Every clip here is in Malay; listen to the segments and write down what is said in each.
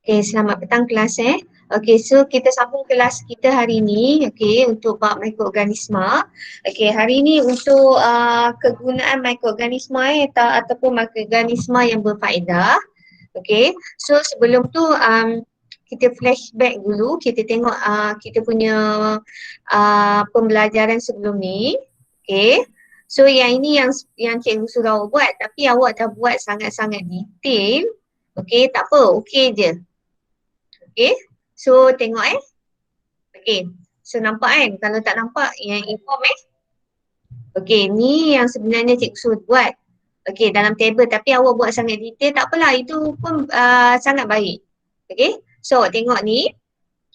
Okay, selamat petang kelas Okay, so kita sambung kelas kita hari ni, okay, untuk bab mikroorganisma. Okay, hari ni untuk kegunaan mikroorganisma ataupun mikroorganisma yang berfaedah. Okay, so sebelum tu kita flashback dulu, kita tengok kita punya pembelajaran sebelum ni. Okay, so yang ini yang cikgu suruh awak buat, tapi awak dah buat sangat-sangat detail. Okay, tak apa, okay je. Okay, so tengok Okay, so nampak kan? Kalau tak nampak yang inform Okay, ni yang sebenarnya cikgu suruh buat. Okay, dalam table tapi awak buat sangat detail, tak apalah, itu pun sangat baik. Okay, so awak tengok ni.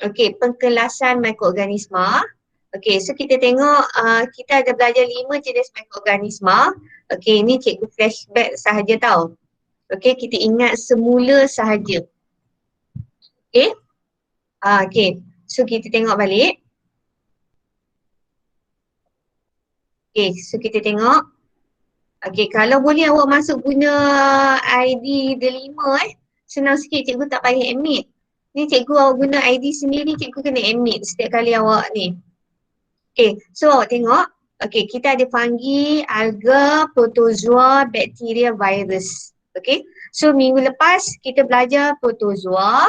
Okay, pengkelasan mikroorganisma. Okay, so kita tengok kita ada belajar 5 jenis mikroorganisma. Okay, ni cikgu flashback sahaja tau. Okay, kita ingat semula sahaja. Okay. Okay, so kita tengok balik. Okay, so kita tengok. Okay, kalau boleh awak masuk guna ID delima senang sikit, cikgu tak payah admit. Ni cikgu awak guna ID sendiri, cikgu kena admit setiap kali awak ni. Okay, so awak tengok. Okay, kita ada fungi, alga, protozoa, bakteria, virus. Okay, so minggu lepas kita belajar protozoa,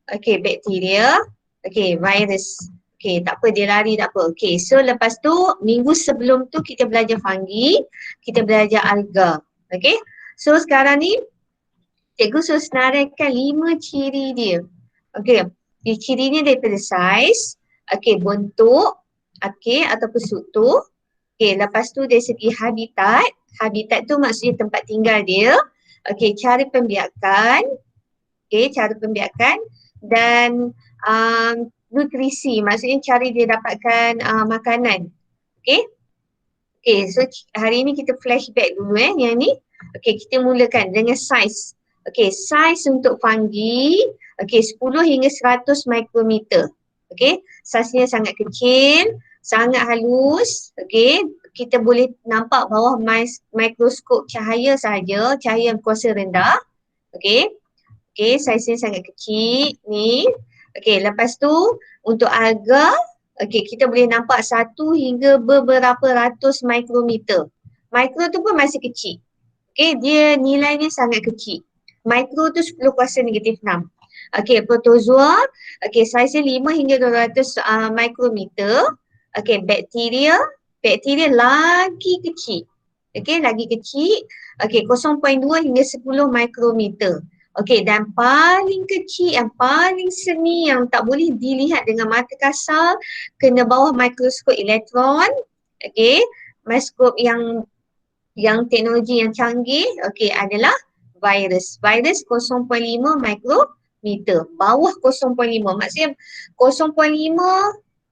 okay, bakteria, okay, virus. Okay, tak apa, dia lari tak apa. Okay, so lepas tu minggu sebelum tu kita belajar fungi, kita belajar alga. Okay, so sekarang ni cikgu suruh senaraikan 5 ciri dia. Okay, cirinya daripada saiz, okay, bentuk, okay, ataupun struktur. Okay, lepas tu dari segi habitat, habitat tu maksudnya tempat tinggal dia. Okay, cara pembiakan, okay, cara pembiakan dan nutrisi, maksudnya cara dia dapatkan makanan. Okay. Okay, so hari ni kita flashback dulu yang ni. Okay, kita mulakan dengan saiz. Okay, saiz untuk fungi, okay, 10 hingga 100 mikrometer. Okay, saiznya sangat kecil, sangat halus. Okay, kita boleh nampak bawah mikroskop cahaya sahaja, cahaya yang kuasa rendah. Okay. Okay, saiznya sangat kecil ni. Okay, lepas tu untuk alga, okay, kita boleh nampak 1 hingga beberapa ratus mikrometer. Mikro tu pun masih kecil. Okay, dia nilainya sangat kecil. Mikro tu 10 kuasa negatif 6. Okay, protozoa, okay, saiznya 5 hingga 200 mikrometer. Okay, bakteria lagi kecil. Okay, lagi kecil. Okay, 0.2 hingga 10 mikrometer. Okay, dan paling kecil, yang paling seni, yang tak boleh dilihat dengan mata kasar, kena bawah mikroskop elektron. Okay, mikroskop yang teknologi yang canggih, okay, adalah virus. Virus 0.5 mikrometer, bawah 0.5, maksudnya 0.5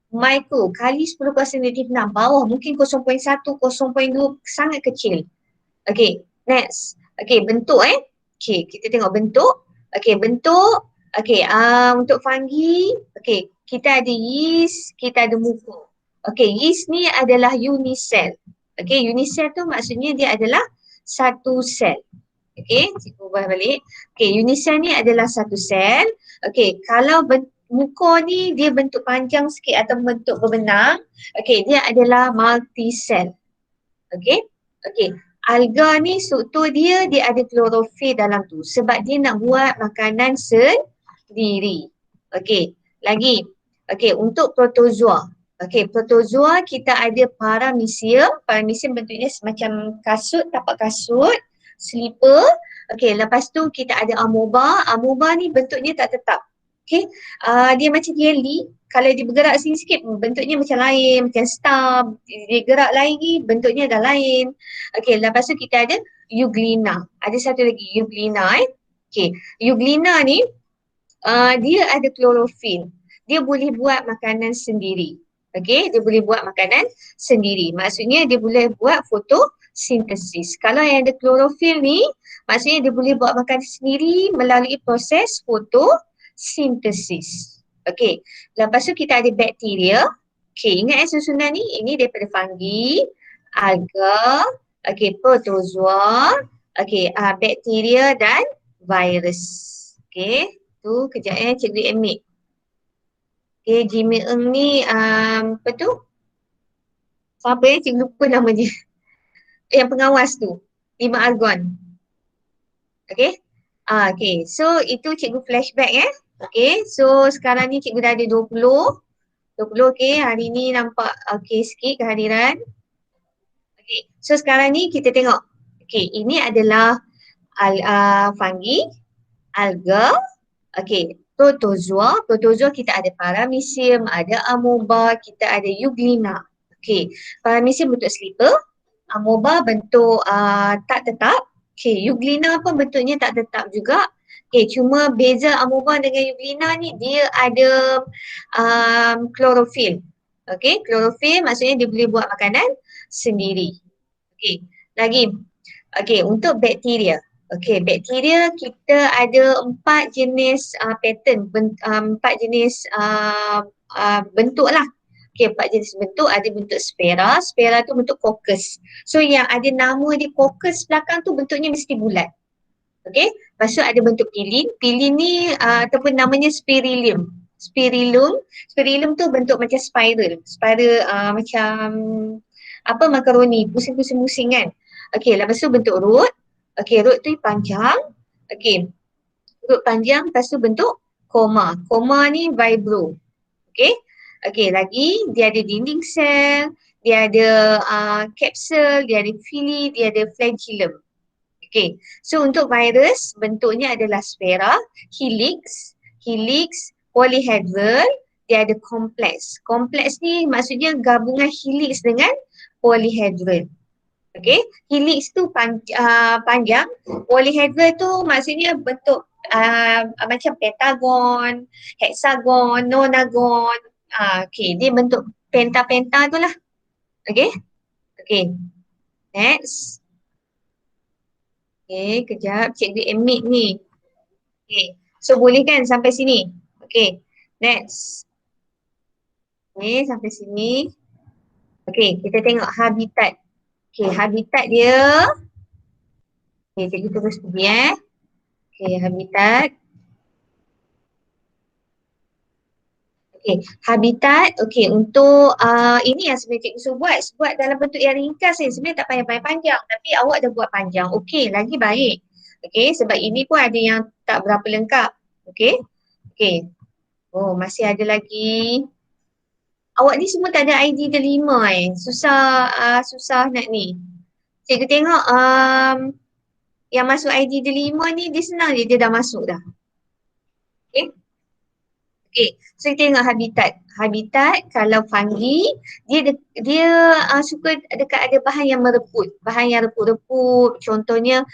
mikro kali 10 kuasa negatif 6, bawah mungkin 0.1, 0.2, sangat kecil. Okay, next. Okay, bentuk Okay, kita tengok bentuk. Okay, bentuk. Okay, untuk fungi, okay, kita ada yeast, kita ada muko. Okay, yeast ni adalah unicell. Okay, unicell tu maksudnya dia adalah satu sel. Okay, cikgu ubah balik. Okay, unicell ni adalah satu sel. Okay, kalau muko ni dia bentuk panjang sikit atau bentuk berbenang. Okay, dia adalah multi-cell. Okay, okay. Alga ni struktur dia ada klorofil dalam tu sebab dia nak buat makanan sendiri. Okey, lagi. Okey, untuk protozoa. Okey, protozoa kita ada paramecium. Paramecium bentuknya semacam kasut, tapak kasut, slipper. Okey, lepas tu kita ada amoeba. Amoeba ni bentuknya tak tetap. Okey, dia macam jelly. Kalau dia bergerak sini sikit, bentuknya macam lain, macam star. Dia gerak lagi, bentuknya dah lain. Okey, lepas tu kita ada Euglena. Ada satu lagi Euglena Okey, Euglena ni dia ada klorofil. Dia boleh buat makanan sendiri. Okey, dia boleh buat makanan sendiri. Maksudnya dia boleh buat fotosintesis. Kalau yang ada klorofil ni, maksudnya dia boleh buat makanan sendiri melalui proses fotosintesis. Okey, lepas tu kita ada bakteria. Okey, ingat susunan ni, ini daripada fungi, alga, okey, protozoa, okey, bakteria dan virus. Okay, tu kejap cikgu ambil. Okay, Jimmy Eng ni apa tu? Siapa cikgu lupa nama dia. Yang pengawas tu, Lima Argon. Okay. Okay, so itu cikgu flashback Okay, so sekarang ni cikgu dah ada 20. 20 okay, hari ni nampak okay sikit kehadiran. Okay, so sekarang ni kita tengok. Okay, ini adalah fungi, alga, okay, protozoa. Protozoa kita ada paramecium, ada amoeba, kita ada euglena. Okay, paramecium bentuk slipper, amoeba bentuk tak tetap. Okay, euglena pun bentuknya tak tetap juga. Okay, cuma beza amoeba dengan euglena ni dia ada klorofil. Okay, klorofil maksudnya dia boleh buat makanan sendiri. Okay, lagi. Okay, untuk bakteria. Okay, bakteria kita ada 4 jenis pattern, 4 jenis bentuk lah. Okay, 4 jenis bentuk. Ada bentuk spera. Spera tu bentuk coccus. So yang ada nama dia coccus belakang tu bentuknya mesti bulat. Okay, lepas tu ada bentuk pilin. Pilin ni ataupun namanya spirillum. Spirillum tu bentuk macam spiral. Spiral macam apa makaroni, pusing-pusing kan. Okay, lepas tu bentuk root. Okay, root tu panjang. Okay, root panjang, lepas tu bentuk koma. Koma ni vibro. Okay, okay, lagi dia ada dinding sel, dia ada kapsul, dia ada villi, dia ada flagellum. Okay, so untuk virus bentuknya adalah spera, helix, polyhedral, dia ada kompleks. Kompleks ni maksudnya gabungan helix dengan polyhedral. Okay, helix tu panjang, polyhedral tu maksudnya bentuk macam pentagon, hexagon, nonagon. Okay, dia bentuk penta-penta tu lah. Okay, okay, next. Okay, kejap cikgu ambil ni. Okay, so boleh kan sampai sini? Okay, next. Okay, sampai sini. Okay, kita tengok habitat. Okay, habitat dia. Okay, cikgu terus pergi Okay, habitat. Okay, habitat. Okay, untuk ini yang sebenarnya cikgu suruh buat dalam bentuk yang ringkas sebenarnya tak payah panjang. Tapi awak dah buat panjang. Okay, lagi baik. Okay, sebab ini pun ada yang tak berapa lengkap. Okay, okay. Oh, masih ada lagi. Awak ni semua tak ada ID delima susah nak ni. Cikgu tengok yang masuk ID delima ni dia senang je, dia dah masuk dah. Okay. Okay, so kita tengok habitat. Habitat kalau fungi, dia suka dekat ada bahan yang mereput. Bahan yang reput-reput, contohnya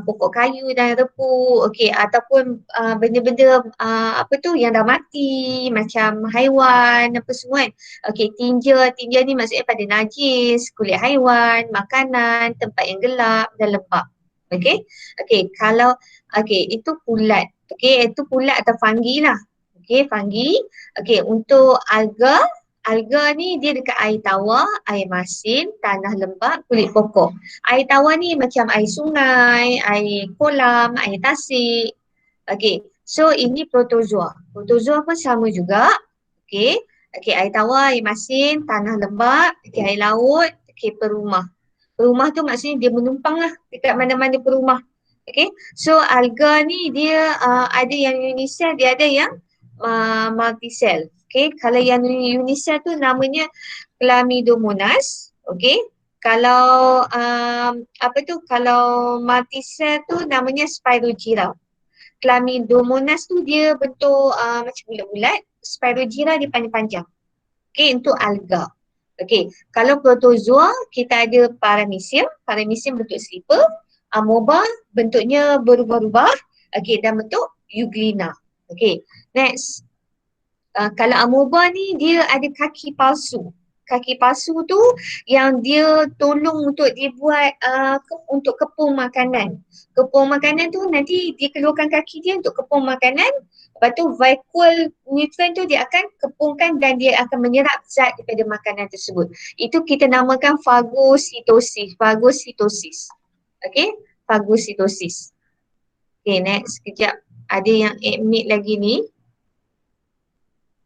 pokok kayu dan reput. Okay, ataupun benda-benda apa tu yang dah mati, macam haiwan, apa semua kan. Okay, tinja ni maksudnya pada najis, kulit haiwan, makanan, tempat yang gelap dan lembab. Okay, okay, kalau, okay, itu pulat. Okay, itu pulat atau fungi lah. Okay, fungi. Okay, untuk alga, alga ni dia dekat air tawar, air masin, tanah lembap, kulit pokok. Air tawar ni macam air sungai, air kolam, air tasik. Okay, so ini protozoa. Protozoa pun sama juga. Okay, okay, air tawar, air masin, tanah lembap, okay, air laut, okay, perumah. Perumah tu maksudnya dia menumpang lah dekat mana-mana perumah. Okay, so alga ni dia ada yang unisel, dia ada yang multisel. Okay, kalau yang unisel tu namanya Chlamydomonas. Okay, kalau apa tu, kalau multisel tu namanya Spirogyra. Chlamydomonas tu dia bentuk macam bulat-bulat, Spirogyra dia panjang-panjang. Okay, untuk alga. Okay, kalau protozoa kita ada paramecium, paramecium bentuk slipper, amoeba bentuknya berubah-ubah, okay, dan bentuk euglena. Okay, next. Kalau amoeba ni dia ada kaki palsu. Kaki palsu tu yang dia tolong untuk dia buat untuk kepung makanan. Kepung makanan tu nanti dia keluarkan kaki dia untuk kepung makanan. Lepas tu vacuole nutrient tu dia akan kepungkan dan dia akan menyerap zat daripada makanan tersebut. Itu kita namakan fagositosis. Fagositosis. Okay, fagositosis. Okay, next, kejap. Ada yang admit lagi ni.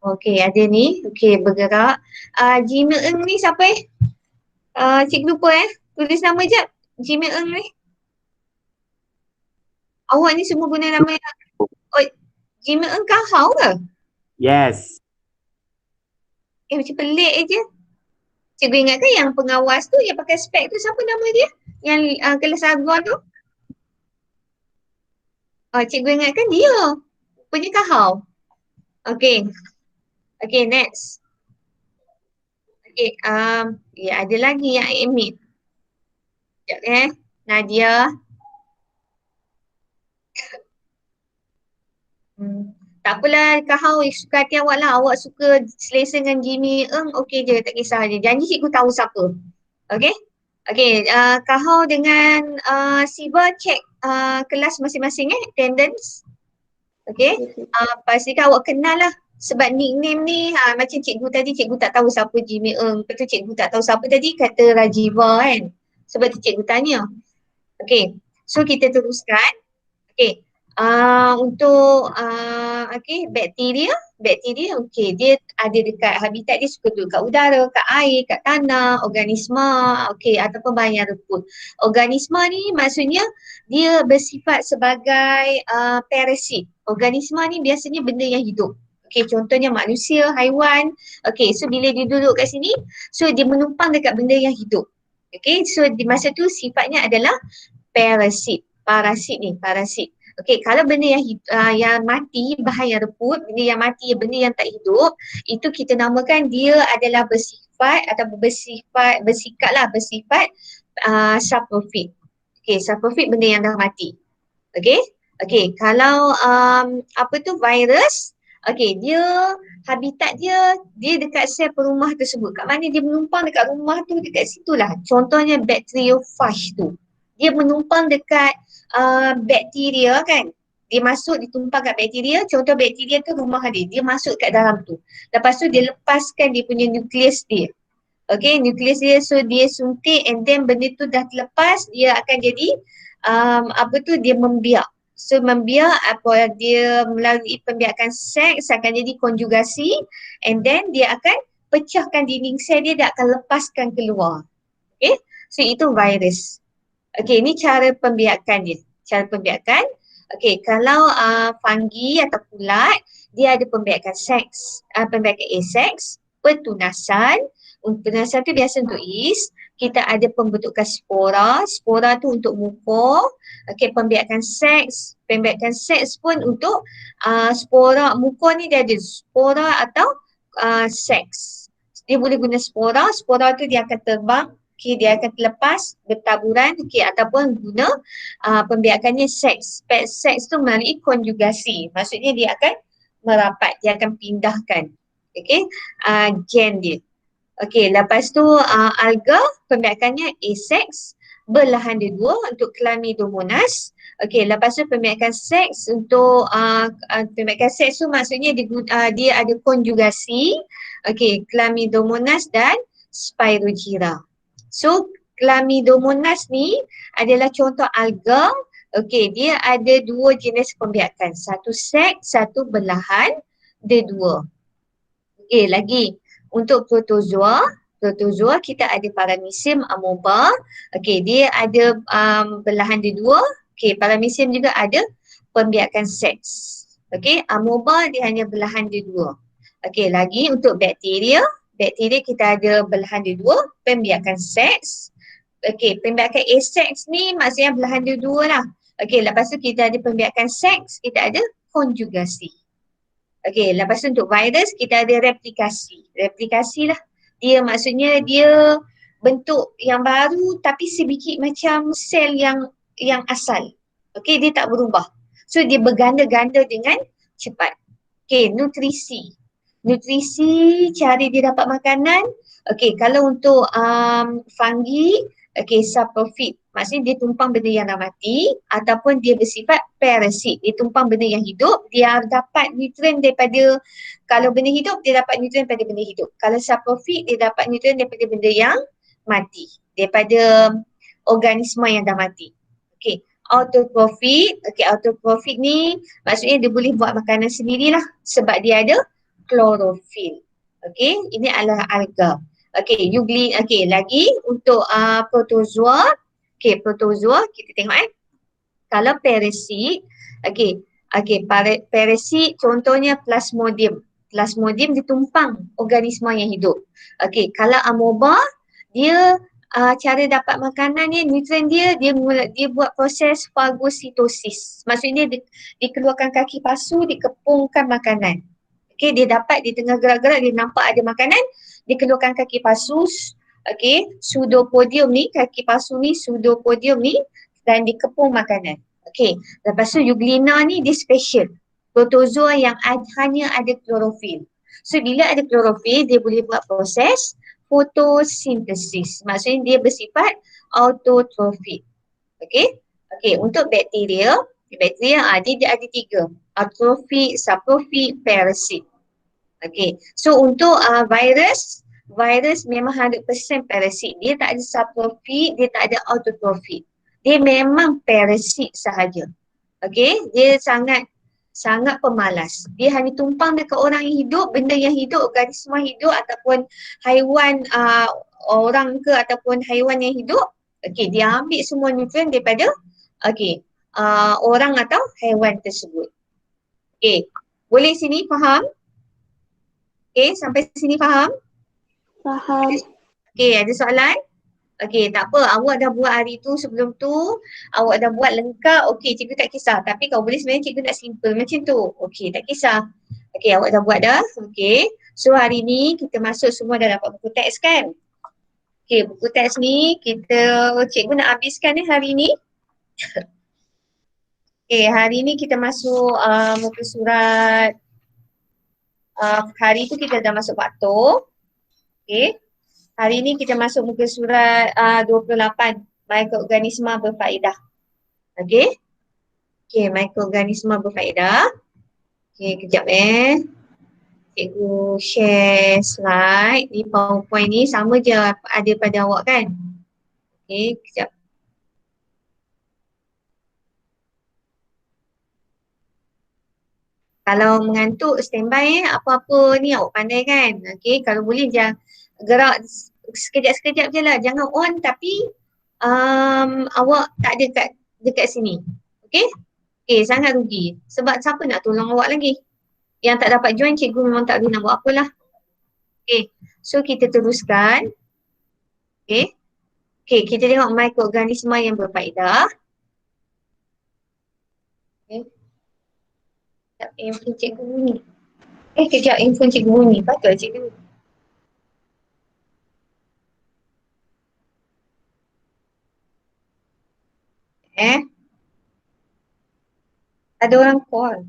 Okey, ada ni. Okey, bergerak. Jimmy Eng ni siapa cikgu lupa Tulis nama je. Jimmy Eng ni. Awak ni semua guna nama Jimmy Eng Kahau ke? Yes. Macam pelik je. Cikgu ingatkan yang pengawas tu yang pakai spek tu siapa nama dia? Yang kelas Agon tu? Cikgu ingatkan dia. Punya Kahau. Okey. Okey, next. Okey, ya ada lagi yang admit. Sekejap Nadia. Tak apalah Kahau, suka hati awak lah. Awak suka selesa dengan Jimmy Eng, okey je, tak kisah je. Janji cikgu tahu siapa. Okey? Okey, Kahau dengan Siva cek kelas masing-masing attendance. Okey? Pastikan awak kenal lah. Sebab nickname ni macam cikgu tadi, cikgu tak tahu siapa Jimmy Eng. Lepas tu cikgu tak tahu siapa tadi, kata Rajiva kan. Sebab tu cikgu tanya. Okey, so kita teruskan. Okey. Untuk bakteria okey, dia ada dekat habitat, dia suka duduk kat udara, kat air, kat tanah, organisma, okey, ataupun bahan yang reput. Organisma ni maksudnya dia bersifat sebagai parasit. Organisma ni biasanya benda yang hidup. Okey, contohnya manusia, haiwan. Okey, so bila dia duduk kat sini, so dia menumpang dekat benda yang hidup. Okey, so di masa tu sifatnya adalah parasit. Parasit. Okey, kalau benda yang mati, bahan yang reput, benda yang mati, benda yang tak hidup, itu kita namakan dia adalah bersifat atau bersifat saprofit. Okey, saprofit benda yang dah mati. Okey? Okey, kalau virus, okey, dia habitat dia dekat sel perumah tersebut. Kat mana dia menumpang dekat rumah tu, dekat situlah. Contohnya bacteriophage tu. Dia menumpang dekat bakteria kan. Dia masuk, ditumpang kat bakteria. Contoh bakteria tu rumah dia masuk kat dalam tu. Lepas tu dia lepaskan dia punya nukleus dia. Okay, nukleus dia, so dia suntik and then benda tu dah terlepas, dia akan jadi dia membiak. So membiak, dia melalui pembiakan seks akan jadi konjugasi and then dia akan pecahkan dinding sel dia akan lepaskan keluar. Okay, so itu virus. Okay, ini cara pembiakan dia. Okay, kalau fungi atau kulat, dia ada pembiakan seks, pembiakan aseks, pertunasan. Pertunasan tu biasa untuk yeast. Kita ada pembentukan spora. Spora tu untuk muka. Okay, pembiakan seks. Pembiakan seks pun untuk spora. Muka ni dia ada spora atau seks. Dia boleh guna spora. Spora tu dia akan terbang. Okay, dia akan terlepas bertaburan, ataupun guna pembiakannya seks. Seks tu melalui konjugasi. Maksudnya dia akan merapat, dia akan pindahkan gen dia. Okay, lepas tu alga pembiakannya aseks, belahan dia dua untuk Chlamydomonas. Okay, lepas tu pembiakan seks untuk pembiakan seks tu maksudnya dia ada konjugasi. Okay, Chlamydomonas dan Spirogyra. So, Chlamydomonas ni adalah contoh alga. Okey, dia ada dua jenis pembiakan. Satu seks, satu belahan. Dia dua. Okey, lagi. Untuk protozoa kita ada Paramecium, Amoeba. Okey, dia ada belahan dia dua. Okey, Paramecium juga ada pembiakan seks. Okey, Amoeba dia hanya belahan dia dua. Okey, lagi untuk bakteria kita ada belahan dia dua, pembiakan seks. Okey, pembiakan aseks ni maksudnya belahan dia dua lah. Okey, lepas tu kita ada pembiakan seks, kita ada konjugasi. Okey, lepas tu untuk virus kita ada replikasi. Replikasi lah. Dia maksudnya dia bentuk yang baru tapi sedikit macam sel yang asal. Okey, dia tak berubah. So dia berganda-ganda dengan cepat. Okey, nutrisi. Nutrisi, cara dia dapat makanan. Okey, kalau untuk fungi, okey, saprofit. Maksudnya dia tumpang benda yang dah mati ataupun dia bersifat parasit. Dia tumpang benda yang hidup, dia dapat nutrien daripada, kalau benda hidup, dia dapat nutrien daripada benda hidup. Kalau saprofit, dia dapat nutrien daripada benda yang mati. Daripada organisma yang dah mati. Okey, autotrophic. Okey, autotrophic ni maksudnya dia boleh buat makanan sendirilah sebab dia ada klorofil. Okey, ini adalah alga. Okey, okey, lagi untuk protozoa. Okey, protozoa kita tengok kalau parasit, okey, parasit contohnya plasmodium. Plasmodium dia tumpang organisma yang hidup. Okey, kalau amoeba dia cara dapat makanan dia, nutrien dia buat proses fagositosis. Maksudnya dia dikeluarkan kaki pasu, dikepungkan makanan. Okey, dia dapat di tengah gerak-gerak dia nampak ada makanan, dia keluarkan kaki pasu, okey, pseudopodium ni, kaki pasu ni, pseudopodium ni dan dikepung makanan. Okey, lepas tu euglena ni dia special. Protozoa yang hanya ada klorofil. So bila ada klorofil dia boleh buat proses fotosintesis. Maksudnya dia bersifat autotrofik. Okey? Okey, untuk bakteria dia ada 3. Atrofik, saprofik, parasit. Okey. So untuk virus memang 100% parasit. Dia tak ada saprofik, dia tak ada autotrofik. Dia memang parasit sahaja. Okey, dia sangat pemalas. Dia hanya tumpang dekat orang yang hidup, benda yang hidup, organisma hidup ataupun haiwan orang ke ataupun haiwan yang hidup. Okey, dia ambil semua nutrien daripada orang atau haiwan tersebut. Okey, boleh sini faham? Okey, sampai sini faham? Faham. Okey, ada soalan? Okey, tak apa. Awak dah buat hari tu, sebelum tu awak dah buat lengkap. Okey, cikgu tak kisah. Tapi kalau boleh sebenarnya cikgu nak simple macam tu. Okey, tak kisah. Okey, awak dah buat dah. Okey. So hari ni kita masuk semua dah dapat buku teks kan? Okey, buku teks ni cikgu nak habiskan hari ni. Okey, hari ni kita masuk muka surat hari tu kita dah masuk faktor. Okey. Hari ni kita masuk muka surat 28, mikroorganisma berfaedah. Okey. Okey, mikroorganisma berfaedah. Okey, kejap cikgu share slide. Ni PowerPoint ni sama je ada pada awak kan? Okey, kejap. Kalau mengantuk standby apa-apa ni awak pandai kan? Okey, kalau boleh jangan gerak sekejap-sekejap je lah. Jangan on tapi awak tak ada dekat sini. Okey? Okey, sangat rugi. Sebab siapa nak tolong awak lagi? Yang tak dapat join cikgu memang tak boleh nak buat apalah. Okey, so kita teruskan. Okey. Okey, kita tengok mikroorganisma yang berfaedah. Okey. Sekejap, handphone cikgu bunyi. Kejap, handphone cikgu bunyi. Patut cikgu. Ada orang call.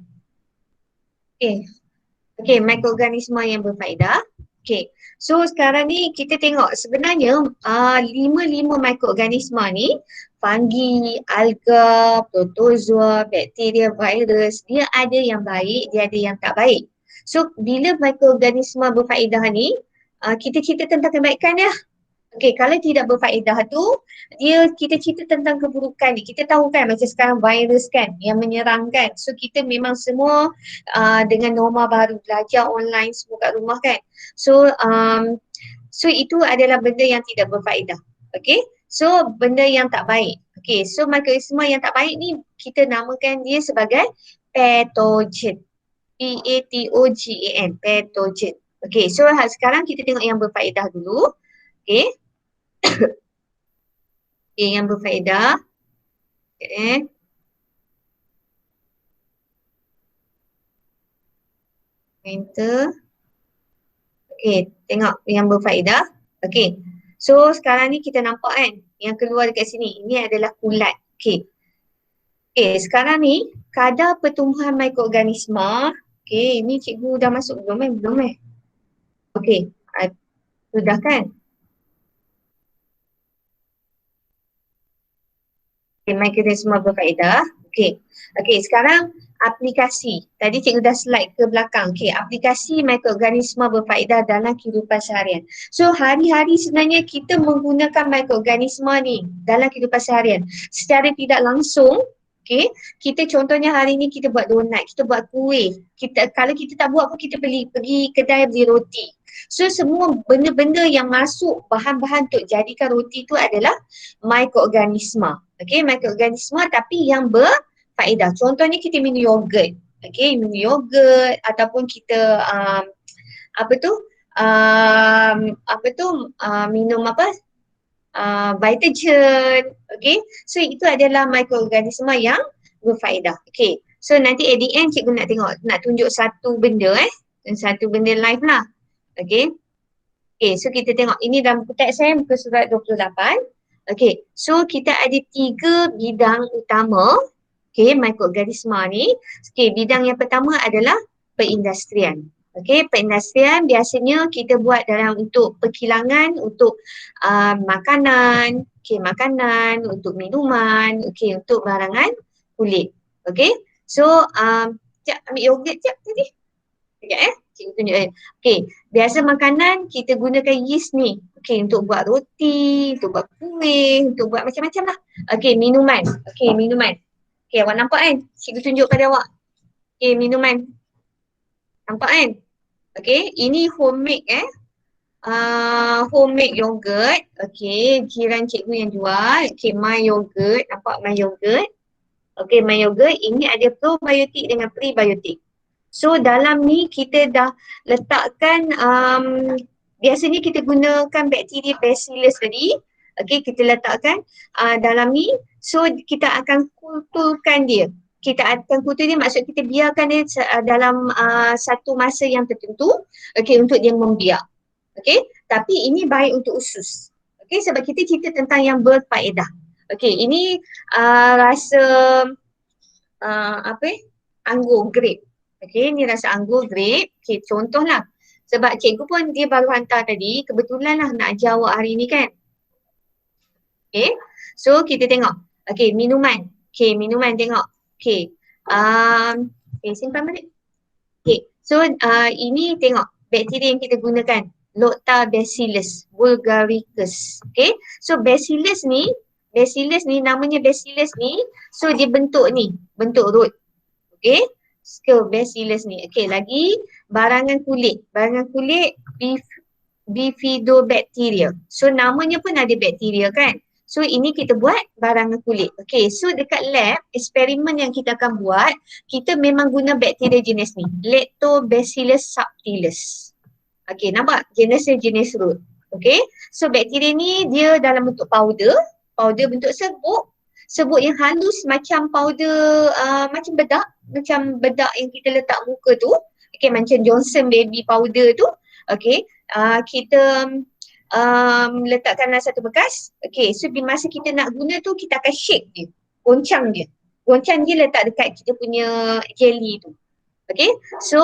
Okey, mikroorganisma yang berfaedah. Okey, so sekarang ni kita tengok sebenarnya 5 mikroorganisma ni, fungi, alga, protozoa, bakteria, virus, dia ada yang baik, dia ada yang tak baik. So bila mikroorganisma berfaedah ni, kita cerita tentang kebaikan dia. Okey, kalau tidak berfaedah tu, kita cerita tentang keburukan ni. Kita tahu kan macam sekarang virus kan yang menyerang kan. So kita memang semua dengan norma baru belajar online semua kat rumah kan. So itu adalah benda yang tidak berfaedah. Okey, so benda yang tak baik. Okey, so mikroorganisma yang tak baik ni kita namakan dia sebagai patogen. P-A-T-O-G-A-N, patogen. Okey, so sekarang kita tengok yang berfaedah dulu. Okey. Okey, yang berfaedah. Enter. Okey, tengok yang berfaedah. Okey. So sekarang ni kita nampak kan yang keluar dekat sini. Ini adalah kulat. Okey. Okey, sekarang ni kadar pertumbuhan mikroorganisma. Okey, ini cikgu dah masuk belum Belum Okey. Sudah kan? Mikroorganisma berfaedah. Okey. Okey, sekarang aplikasi. Tadi cikgu dah slide ke belakang. Okey, aplikasi mikroorganisma berfaedah dalam kehidupan seharian. So, hari-hari sebenarnya kita menggunakan mikroorganisma ni dalam kehidupan seharian. Secara tidak langsung, Okay, kita contohnya hari ni kita buat donat, kita buat kuih. Kalau kita tak buat pun kita pergi kedai beli roti. So semua benda-benda yang masuk bahan-bahan untuk jadikan roti tu adalah mikroorganisma. Okay, mikroorganisma tapi yang berfaedah. Contohnya kita minum yogurt. Okay, minum yogurt ataupun kita minum Vitagen. Okay, so itu adalah mikroorganisma yang berfaedah. Okay, so nanti at the end cikgu nak tunjuk satu benda satu benda live lah. Okay, so kita tengok ini dalam buku teks saya muka surat 28. Okay, so kita ada 3 bidang utama mikroorganisma ni. Okay, bidang yang pertama adalah perindustrian. Perindustrian biasanya kita buat untuk perkilangan, untuk makanan, makanan, untuk minuman, untuk barangan kulit. So Cik ambil yogurt Cik tadi. Sekejap cikgu tunjuk. Biasa makanan kita gunakan yeast ni. Untuk buat roti, untuk buat kuih, untuk buat macam-macam lah. Minuman. Minuman. Awak nampak kan? Cikgu tunjuk pada awak. Minuman. Nampak kan? Ini homemade homemade yogurt. Jiran cikgu yang jual. My yogurt. Nampak my yogurt? My yogurt ini ada probiotik dengan prebiotik. So dalam ni kita dah letakkan biasanya kita gunakan bakteria Bacillus tadi. Kita letakkan dalam ni. So kita akan kulturkan dia. Kita akan kultur dia, maksud kita biarkan dia dalam satu masa yang tertentu, untuk dia membiak. Tapi ini baik untuk usus. Sebab kita cerita tentang yang berfaedah. Ini rasa anggur grape. Ni rasa anggur grape. Contohlah. Sebab cikgu pun dia baru hantar tadi, kebetulan lah nak ajar awak hari ni kan. So kita tengok. Minuman. Minuman tengok. Simpan balik. So ini tengok bakteria yang kita gunakan, Lactobacillus bulgaricus. So Bacillus ni namanya Bacillus ni, so dia bentuk root. So Bacillus ni. Lagi barangan kulit bifidobacteria. So namanya pun ada bakteria kan. So ini kita buat barangan kulit. So dekat lab, eksperimen yang kita akan buat, kita memang guna bakteria jenis ni, Lactobacillus subtilis. Nampak? Jenis root. So bakteria ni dia dalam bentuk powder bentuk serbuk yang halus macam powder, macam bedak yang kita letak muka tu. Macam Johnson baby powder tu. Kita letakkan dalam satu bekas. So bila masa kita nak guna tu, kita akan shake dia, goncang dia letak dekat kita punya jelly tu. So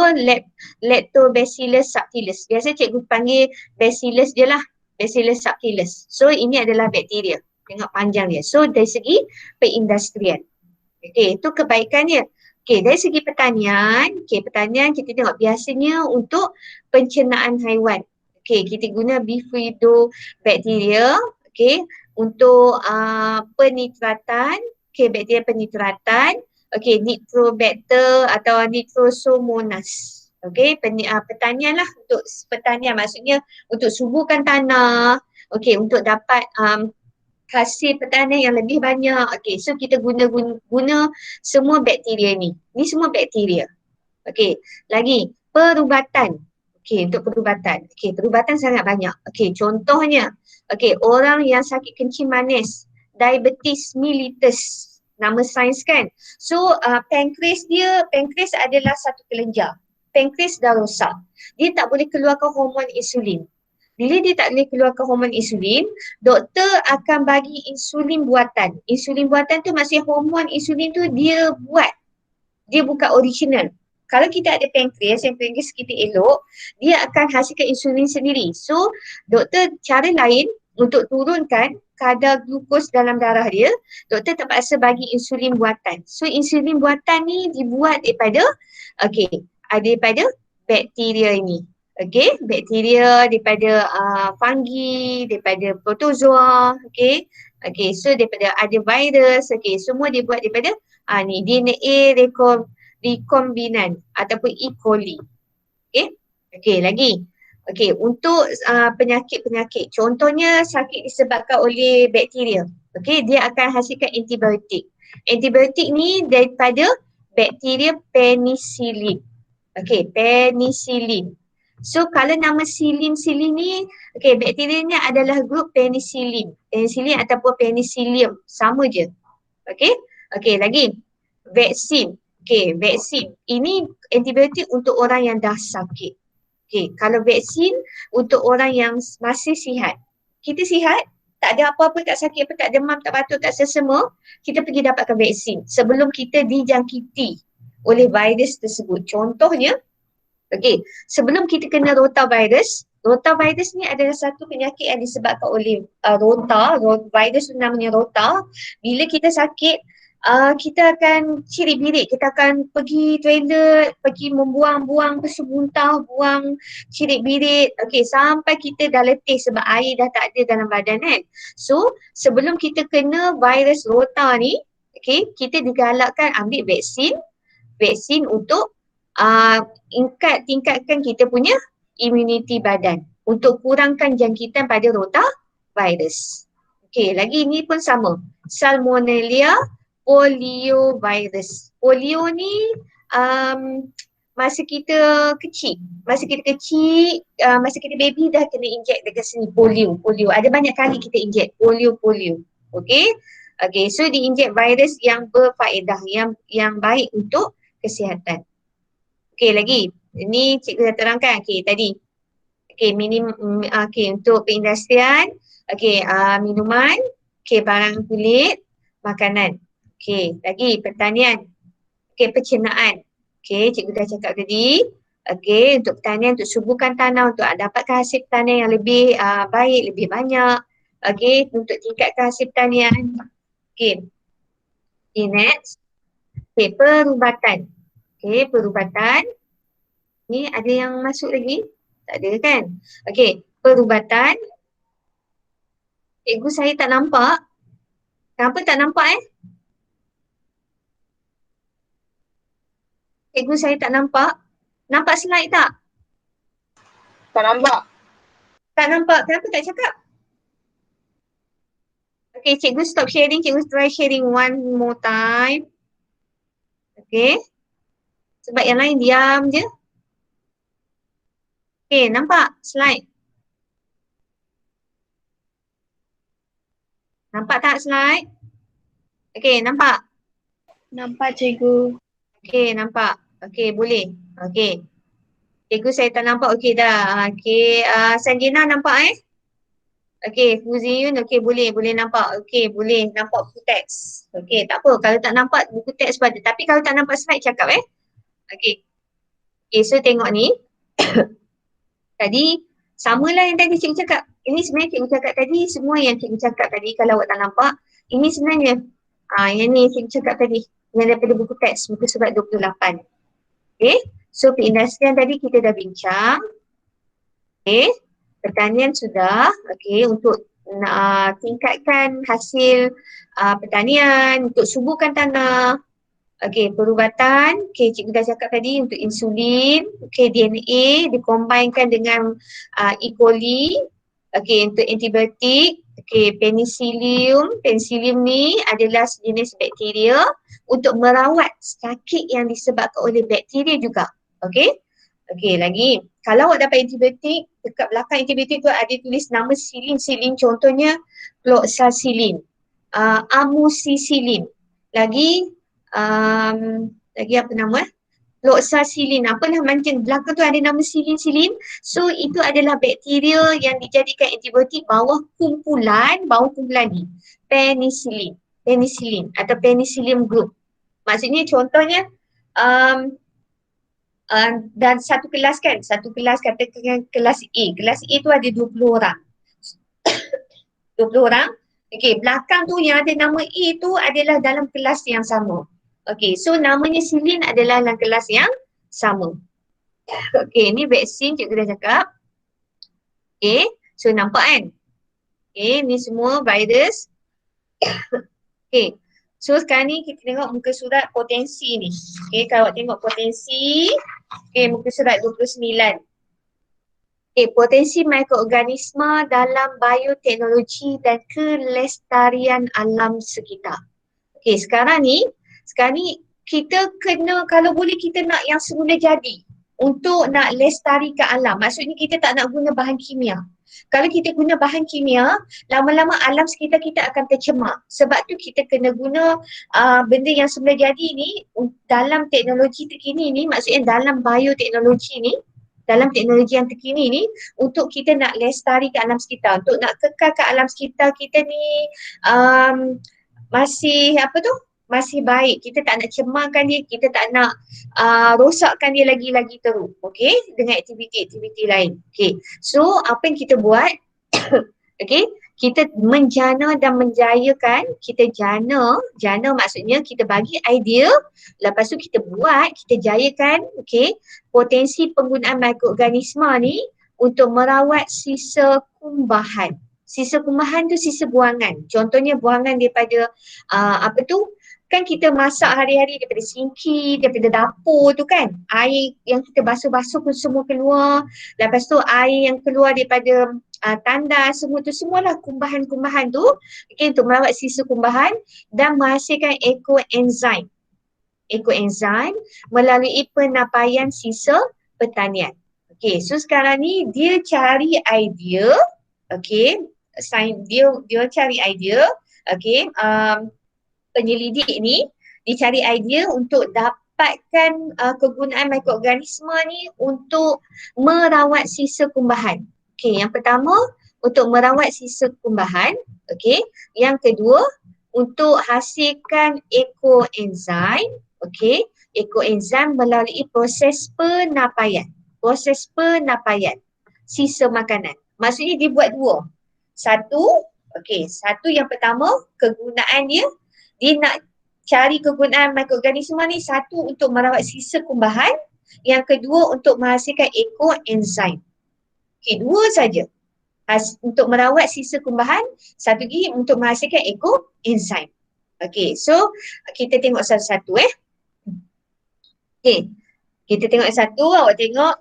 Lactobacillus subtilis. Biasa cikgu panggil Bacillus je lah, Bacillus subtilis. So ini adalah bakteria. Tengok panjang dia. So dari segi perindustrian. Itu kebaikannya. Dari segi pertanian, pertanian kita tengok biasanya untuk pencernaan haiwan. Kita guna bifidobacteria, untuk penitratan, bakteria penitratan, Nitrobacter atau Nitrosomonas. Pertanian lah, untuk pertanian maksudnya untuk suburkan tanah, untuk dapat hasil pertanian yang lebih banyak. So kita guna semua bakteria ni. Ni semua bakteria. Lagi perubatan. Untuk perubatan. Perubatan sangat banyak. Contohnya, orang yang sakit kencing manis, diabetes mellitus, nama sains kan. So pankreas adalah satu kelenjar. Pankreas dah rosak. Dia tak boleh keluarkan hormon insulin. Bila dia tak boleh keluarkan hormon insulin, doktor akan bagi insulin buatan. Insulin buatan tu maksudnya hormon insulin tu dia buat. Dia bukan original. Kalau kita ada pankreas, yang pankreas kita elok, dia akan hasilkan insulin sendiri. So, doktor cara lain untuk turunkan kadar glukos dalam darah dia, doktor terpaksa bagi insulin buatan. So, insulin buatan ni dibuat daripada bakteria ini. Bakteria daripada fungi, daripada protozoa, so daripada ada virus, semua dibuat daripada Ni DNA rekombinan ataupun E. coli. Okey. Okey, lagi. Okey, untuk penyakit-penyakit, contohnya sakit disebabkan oleh bakteria. Okey, dia akan hasilkan antibiotik. Antibiotik ni daripada bakteria penicillin. Okey, penicillin. So kalau nama silin ni, okey, bakteria ni adalah grup penicillin. Penicillin ataupun penicillium, sama je. Okey. Okey, lagi. Vaksin. Okey, vaksin. Ini antibiotik untuk orang yang dah sakit. Okey, kalau vaksin untuk orang yang masih sihat. Kita sihat, tak ada apa-apa, tak sakit apa, tak demam, tak batuk, tak sesama, kita pergi dapatkan vaksin sebelum kita dijangkiti oleh virus tersebut. Contohnya, okey, sebelum kita kena rotavirus, rotavirus ni adalah satu penyakit yang disebabkan oleh virus tu namanya rota. Bila kita sakit, kita akan cirit-birit, kita akan pergi toilet, pergi membuang-buang pesu muntah, buang cirit-birit, okey, sampai kita dah letih sebab air dah tak ada dalam badan kan. So, sebelum kita kena virus rota ni, okey, kita digalakkan ambil vaksin untuk tingkatkan kita punya imuniti badan untuk kurangkan jangkitan pada rotavirus. Okey, lagi ni pun sama. Salmonella poliovirus. Polio ni masa kita kecil, masa kita baby dah kena inject dekat sini polio. Ada banyak kali kita inject polio. Okey. Okey, so diinject virus yang berfaedah, yang baik untuk kesihatan. Okey, lagi. Ini cikgu dah terangkan. Okey, tadi. Okey, untuk perindustrian, okey, minuman, okey, barang kulit, makanan. Okey, lagi pertanian. Okey, pencernaan. Okey, cikgu dah cakap tadi. Okey, untuk pertanian, untuk suburkan tanah, untuk dapatkan hasil pertanian yang lebih baik, lebih banyak. Okey, untuk tingkatkan hasil pertanian. Okey. Okay, next. Okey, perubatan. Okey, perubatan. Ni ada yang masuk lagi? Tak ada kan? Okey, perubatan. Cikgu saya tak nampak. Kenapa tak nampak Cikgu saya tak nampak. Nampak slide tak? Tak nampak. Tak nampak. Kenapa tak cakap? Okey, cikgu stop sharing. Cikgu try sharing one more time. Okey. Sebab yang lain diam je. Okey, nampak slide? Nampak tak slide? Okey, nampak? Nampak cikgu. Okey, nampak. Okey, boleh. Okey. Cikgu saya tak nampak. Okey dah. Okey, Sanjina nampak Okey, Fuziyun, okey boleh nampak. Okey, boleh nampak buku teks. Okey, tak apa. Kalau tak nampak buku teks pada. Tapi kalau tak nampak slide cakap Okey. Okey, so tengok ni. Tadi samalah yang tadi cikgu cakap. Ini sebenarnya cikgu cakap tadi, semua yang cikgu cakap tadi kalau awak tak nampak, ini sebenarnya yang ni cikgu cakap tadi. Yang daripada buku teks, muka surat 28. Okey. So perindustrian tadi kita dah bincang. Okey. Pertanian sudah, okey, untuk tingkatkan hasil pertanian, untuk suburkan tanah. Okey, perubatan, okey, cikgu dah cakap tadi untuk insulin, okey, DNA dikombainkan dengan E. coli, okey, untuk antibiotik, okey, penicillium ni adalah sejenis bakteria untuk merawat sakit yang disebabkan oleh bakteria juga, okey. Okey, lagi, kalau awak dapat antibiotik, dekat belakang antibiotik tu ada tulis nama silin, contohnya cloxacillin, amoxicillin. Lagi apa nama cloxacillin, apalah macam belakang tu ada nama silin. So itu adalah bakteria yang dijadikan antibiotik bawah kumpulan ni penicillin atau penicillium group. Maksudnya contohnya dan satu kelas katakan kelas A. Kelas A tu ada 20 orang. 20 orang. Okey, belakang tu yang ada nama A tu adalah dalam kelas yang sama. Okey, so namanya silin adalah dalam kelas yang sama. Okey, ni vaksin cikgu dah cakap. Okey, so nampak kan? Okey, ni semua virus. Okey, So sekarang ni kita tengok muka surat potensi ni. Okay, kalau tengok potensi, okay, muka surat 29. Okay, potensi mikroorganisma dalam bioteknologi dan kelestarian alam sekitar. Okay, sekarang ni kita kena, kalau boleh kita nak yang semula jadi untuk nak lestarikan alam. Maksudnya kita tak nak guna bahan kimia. Kalau kita guna bahan kimia, lama-lama alam sekitar kita akan tercemar. Sebab tu kita kena guna benda yang semula jadi ni dalam teknologi terkini ni, maksudnya dalam bioteknologi ni, dalam teknologi yang terkini ni, untuk kita nak lestarikan alam sekitar, untuk nak kekalkan alam sekitar kita ni masih masih baik. Kita tak nak cemarkan dia, kita tak nak rosakkan dia lagi teruk, okay, dengan aktiviti-aktiviti lain. Okay, so apa yang kita buat, okay, kita menjana dan menjayakan, kita jana maksudnya kita bagi idea, lepas tu kita buat, kita jayakan, okay, potensi penggunaan mikroorganisma ni untuk merawat sisa kumbahan. Sisa kumbahan tu sisa buangan. Contohnya buangan daripada kan kita masak hari-hari daripada sinki, daripada dapur tu kan. Air yang kita basuh-basuh pun semua keluar. Lepas tu air yang keluar daripada tandas, semua tu semualah kumbahan-kumbahan tu, okay, untuk merawat sisa kumbahan dan menghasilkan ekoenzim. Ekoenzim melalui penapaian sisa pertanian. Okay, so sekarang ni dia cari idea, okay, dia cari idea, okay, penyelidik ni dicari idea untuk dapatkan kegunaan mikroorganisma ni untuk merawat sisa kumbahan. Okey, yang pertama untuk merawat sisa kumbahan, okey. Yang kedua untuk hasilkan ekoenzim, okey. Ekoenzim melalui proses penapaian. Proses penapaian sisa makanan. Maksudnya dia buat dua. Satu yang pertama kegunaan dia nak cari kegunaan mikroorganisma ni, satu untuk merawat sisa kumbahan, yang kedua untuk menghasilkan ekoenzim. Okey, dua saja. Untuk merawat sisa kumbahan, satu lagi untuk menghasilkan ekoenzim. Okey, so kita tengok satu-satu Okey, kita tengok satu, awak tengok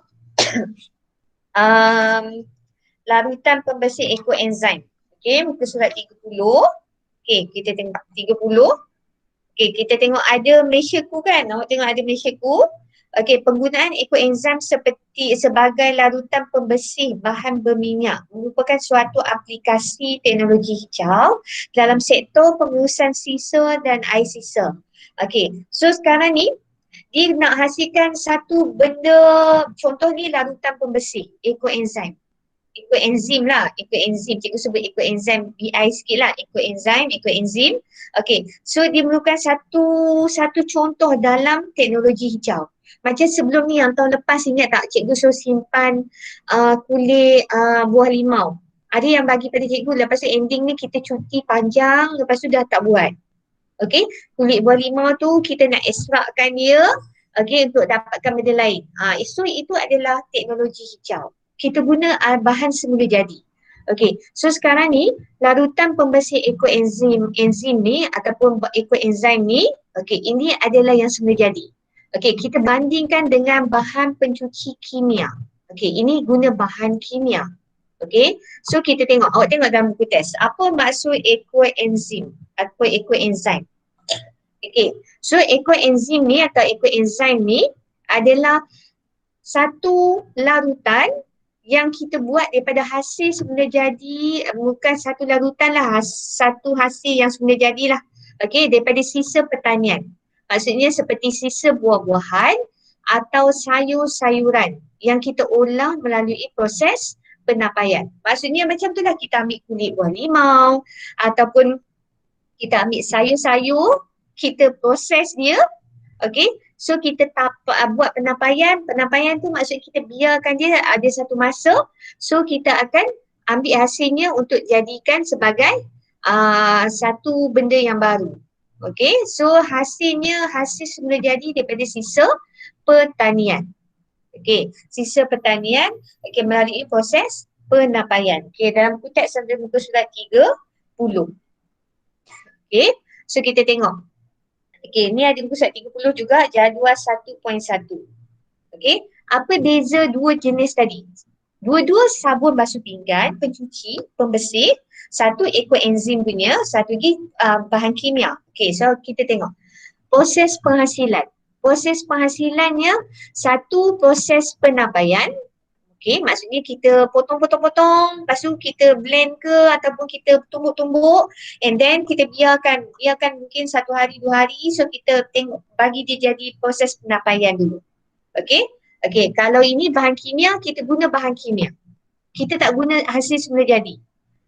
larutan pembersih ekoenzim. Okey, muka surat 30. Okey, kita tengok 30. Okey, kita tengok ada Malaysiaku kan? Awak tengok ada Malaysiaku. Okey, penggunaan ekoenzim sebagai larutan pembersih bahan berminyak merupakan suatu aplikasi teknologi hijau dalam sektor pengurusan sisa dan air sisa. Okey, so sekarang ni dia nak hasilkan satu benda, contoh ni larutan pembersih ekoenzim. Ekoenzim lah, ekoenzim. Cikgu sebut ekoenzim BI sikit lah, ekoenzim. Okay, so dia merupakan satu contoh dalam teknologi hijau. Macam sebelum ni yang tahun lepas, ingat tak cikgu suruh simpan kulit buah limau. Ada yang bagi pada cikgu, lepas tu ending ni kita cuti panjang, lepas tu dah tak buat. Okay, kulit buah limau tu kita nak ekstrakkan dia, okay, untuk dapatkan benda lain. So itu adalah teknologi hijau. Kita guna bahan semula jadi. Okey, so sekarang ni larutan pembersih ekoenzim ni ataupun ekoenzim ni, okey, ini adalah yang semula jadi. Okey, kita bandingkan dengan bahan pencuci kimia. Okey, ini guna bahan kimia. Okey, so kita tengok, awak tengok dalam buku teks. Apa maksud ekoenzim? Apa ekoenzim? Okey, so ekoenzim ni atau ekoenzim ni adalah satu larutan yang kita buat daripada hasil semula jadi, bukan satu larutan lah, satu hasil yang semula jadilah. Okey, daripada sisa pertanian. Maksudnya seperti sisa buah-buahan atau sayur-sayuran yang kita olah melalui proses penapaian. Maksudnya macam tu lah, kita ambil kulit buah limau ataupun kita ambil sayur-sayur, kita proses dia, okey. So kita buat penapaian tu maksud kita biarkan dia ada satu masa, so kita akan ambil hasilnya untuk jadikan sebagai satu benda yang baru. Okay, so hasil semula jadi daripada sisa pertanian. Okay, sisa pertanian, okay, melalui proses penapaian. Okay, dalam buku teks ada muka surat 30. Okay, so kita tengok. Okey, ni ada muka surat 30 juga, jadual 1.1. Okey, apa beza dua jenis tadi? Dua-dua sabun basuh pinggan, pencuci, pembersih. Satu ekoenzim punya, satu lagi bahan kimia. Okey, so kita tengok. Proses penghasilan. Proses penghasilannya, satu proses penapaian. Okey, maksudnya kita potong-potong-potong, lepas tu kita blend ke ataupun kita tumbuk-tumbuk and then kita biarkan mungkin 1 hari 2 hari, so kita tengok bagi dia jadi proses penapaian dulu. Okey? Okey, kalau ini bahan kimia, kita guna bahan kimia. Kita tak guna hasil semula jadi.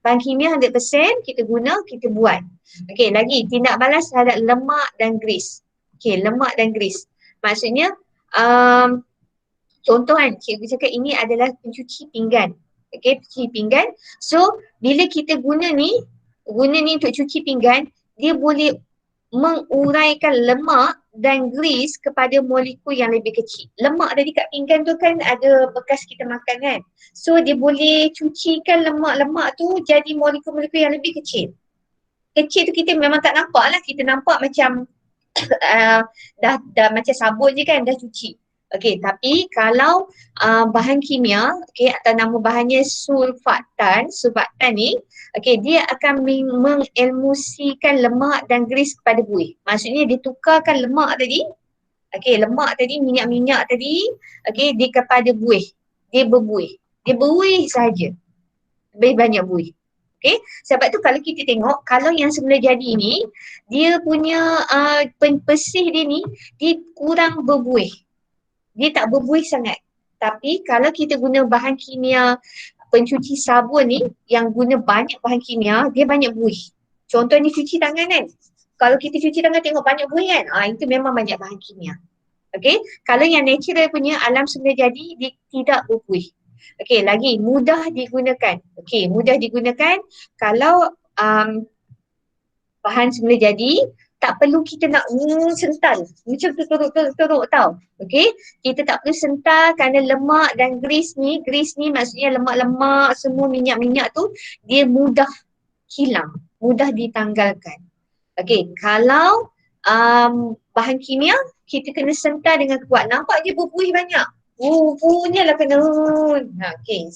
Bahan kimia 100% kita guna, kita buat. Okey, lagi tindak balas terhadap lemak dan gris. Okey, lemak dan gris. Maksudnya contoh kan, cikgu cakap ini adalah pencuci pinggan. Okey, pencuci pinggan. So, bila kita guna ni untuk cuci pinggan, dia boleh menguraikan lemak dan gris kepada molekul yang lebih kecil. Lemak tadi kat pinggan tu kan ada bekas kita makan kan. So, dia boleh cucikan lemak-lemak tu jadi molekul-molekul yang lebih kecil. Kecil tu kita memang tak nampak lah. Kita nampak macam dah macam sabun je kan, dah cuci. Okey, tapi kalau bahan kimia, okey, atau nama bahannya sulfatan ni, okey, dia akan mengemulsikan lemak dan gris kepada buih. Maksudnya dia tukarkan lemak tadi, okey, lemak tadi, minyak-minyak tadi, okey, dia kepada buih. Dia berbuih. Dia berbuih sahaja. Lebih banyak buih. Okay, sebab tu kalau kita tengok, kalau yang semula jadi ni, dia punya pesih dia ni, dia kurang berbuih. Dia tak berbuih sangat. Tapi kalau kita guna bahan kimia pencuci sabun ni, yang guna banyak bahan kimia, dia banyak buih. Contoh ni cuci tangan kan. Kalau kita cuci tangan tengok banyak buih kan, itu memang banyak bahan kimia. Okay, kalau yang natural punya alam semula jadi, dia tidak berbuih. Okey, lagi mudah digunakan. Okey, mudah digunakan kalau bahan semula jadi, tak perlu kita nak sental. Macam teruk tau. Okey, kita tak perlu sental kerana lemak dan gris ni maksudnya lemak-lemak, semua minyak-minyak tu, dia mudah hilang, mudah ditanggalkan. Okey, kalau bahan kimia, kita kena sental dengan kuat. Nampak je berbuih banyak. Punyalah kena. Okey.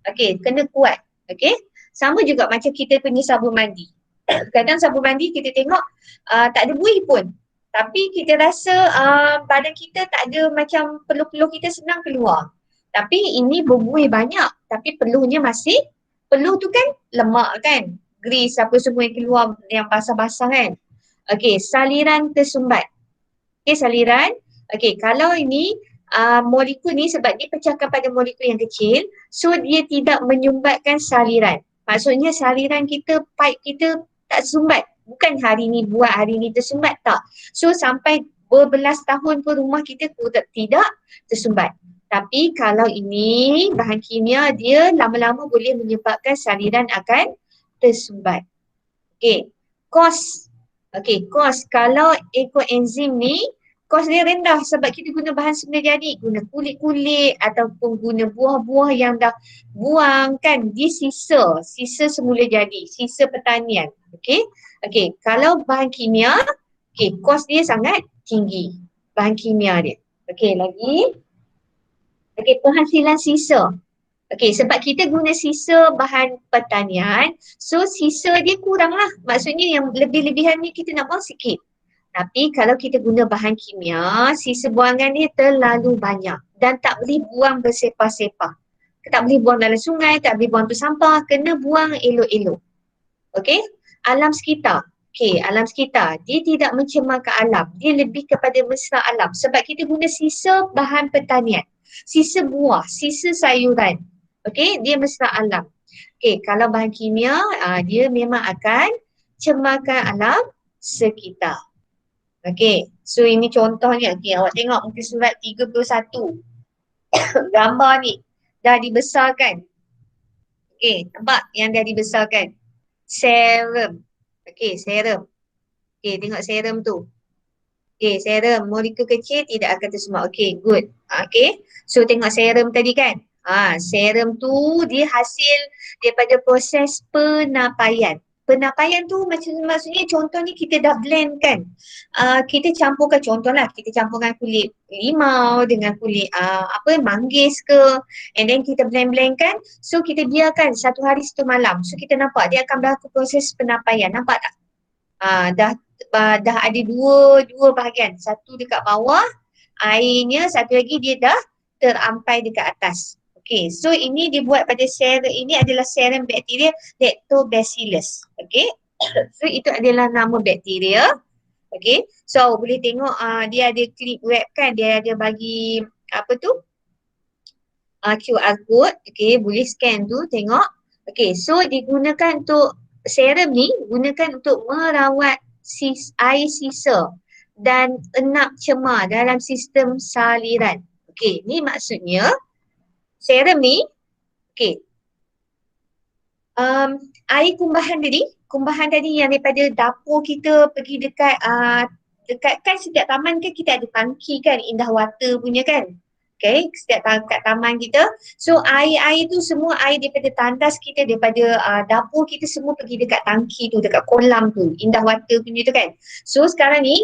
Okey, kena kuat. Okey. Sama juga macam kita punya sabun mandi. Kadang sabun mandi kita tengok tak ada buih pun. Tapi kita rasa badan kita tak ada macam peluh-peluh kita senang keluar. Tapi ini berbuih banyak. Tapi peluhnya masih, peluh tu kan lemak kan. Gris apa semua yang keluar yang basah-basah kan. Okey, saliran tersumbat. Okey, saliran. Okey, kalau ini molekul ni sebab dia pecahkan pada molekul yang kecil, so dia tidak menyumbatkan saliran. Maksudnya saliran kita, pipe kita tak sumbat. Bukan hari ni buat, hari ni tersumbat, tak. So sampai berbelas tahun pun rumah kita tidak tersumbat. Tapi kalau ini bahan kimia, dia lama-lama boleh menyebabkan saliran akan tersumbat. Okey, kos. Okey, kos kalau ekoenzim ni, kos dia rendah sebab kita guna bahan semula jadi, guna kulit-kulit ataupun guna buah-buah yang dah buang kan, dia sisa semula jadi, sisa pertanian. Okey. Okey, kalau bahan kimia, okey, kos dia sangat tinggi bahan kimia dia. Okey, lagi. Okey, penghasilan sisa. Okey, sebab kita guna sisa bahan pertanian, so sisa dia kurang lah. Maksudnya yang lebih-lebihan ni kita nak buang sikit. Tapi kalau kita guna bahan kimia, sisa buangan dia terlalu banyak dan tak boleh buang bersepah-sepah. Tak boleh buang dalam sungai, tak boleh buang tu sampah, kena buang elok-elok. Okey, alam sekitar. Okey, alam sekitar, dia tidak mencemarkan alam, dia lebih kepada mesra alam sebab kita guna sisa bahan pertanian, sisa buah, sisa sayuran. Okey, dia mesra alam. Okey, kalau bahan kimia, dia memang akan cemarkan alam sekitar. Okey, so ini contohnya. Okey, awak tengok muka surat 31. Gambar ni dah dibesarkan. Okey, nampak yang dah dibesarkan. Serum. Okey, serum. Okey, tengok serum tu. Okey, serum. Molekul kecil tidak akan tersumbat. Okey, good. Okey, so tengok serum tadi kan. Serum tu dia hasil daripada proses penapaian. Penapaian tu maksudnya contohnya kita dah blend kan. Kita campurkan contohlah, kita campurkan kulit limau dengan kulit manggis ke, and then kita blend-blendkan. So kita biarkan 1 hari 1 malam. So kita nampak dia akan berlaku proses penapaian. Nampak tak? Dah ada dua bahagian. Satu dekat bawah airnya, satu lagi dia dah terampai dekat atas. Okay, so ini dibuat pada serum, ini adalah serum bakteria Lactobacillus. Okay, so itu adalah nama bakteria. Okay, so boleh tengok dia ada klik web kan, dia ada bagi apa tu, QR code. Okay, boleh scan tu tengok. Okay, so digunakan untuk serum ni, gunakan untuk merawat air sisa dan enap cemar dalam sistem saliran. Okay, ni maksudnya serum ni, okay, air kumbahan tadi yang daripada dapur kita pergi dekat kan setiap taman kan kita ada tangki kan, Indah Water punya kan. Okay, setiap kat taman kita. So air tu semua air daripada tandas kita, daripada dapur kita semua pergi dekat tangki tu, dekat kolam tu, Indah Water punya tu kan. So sekarang ni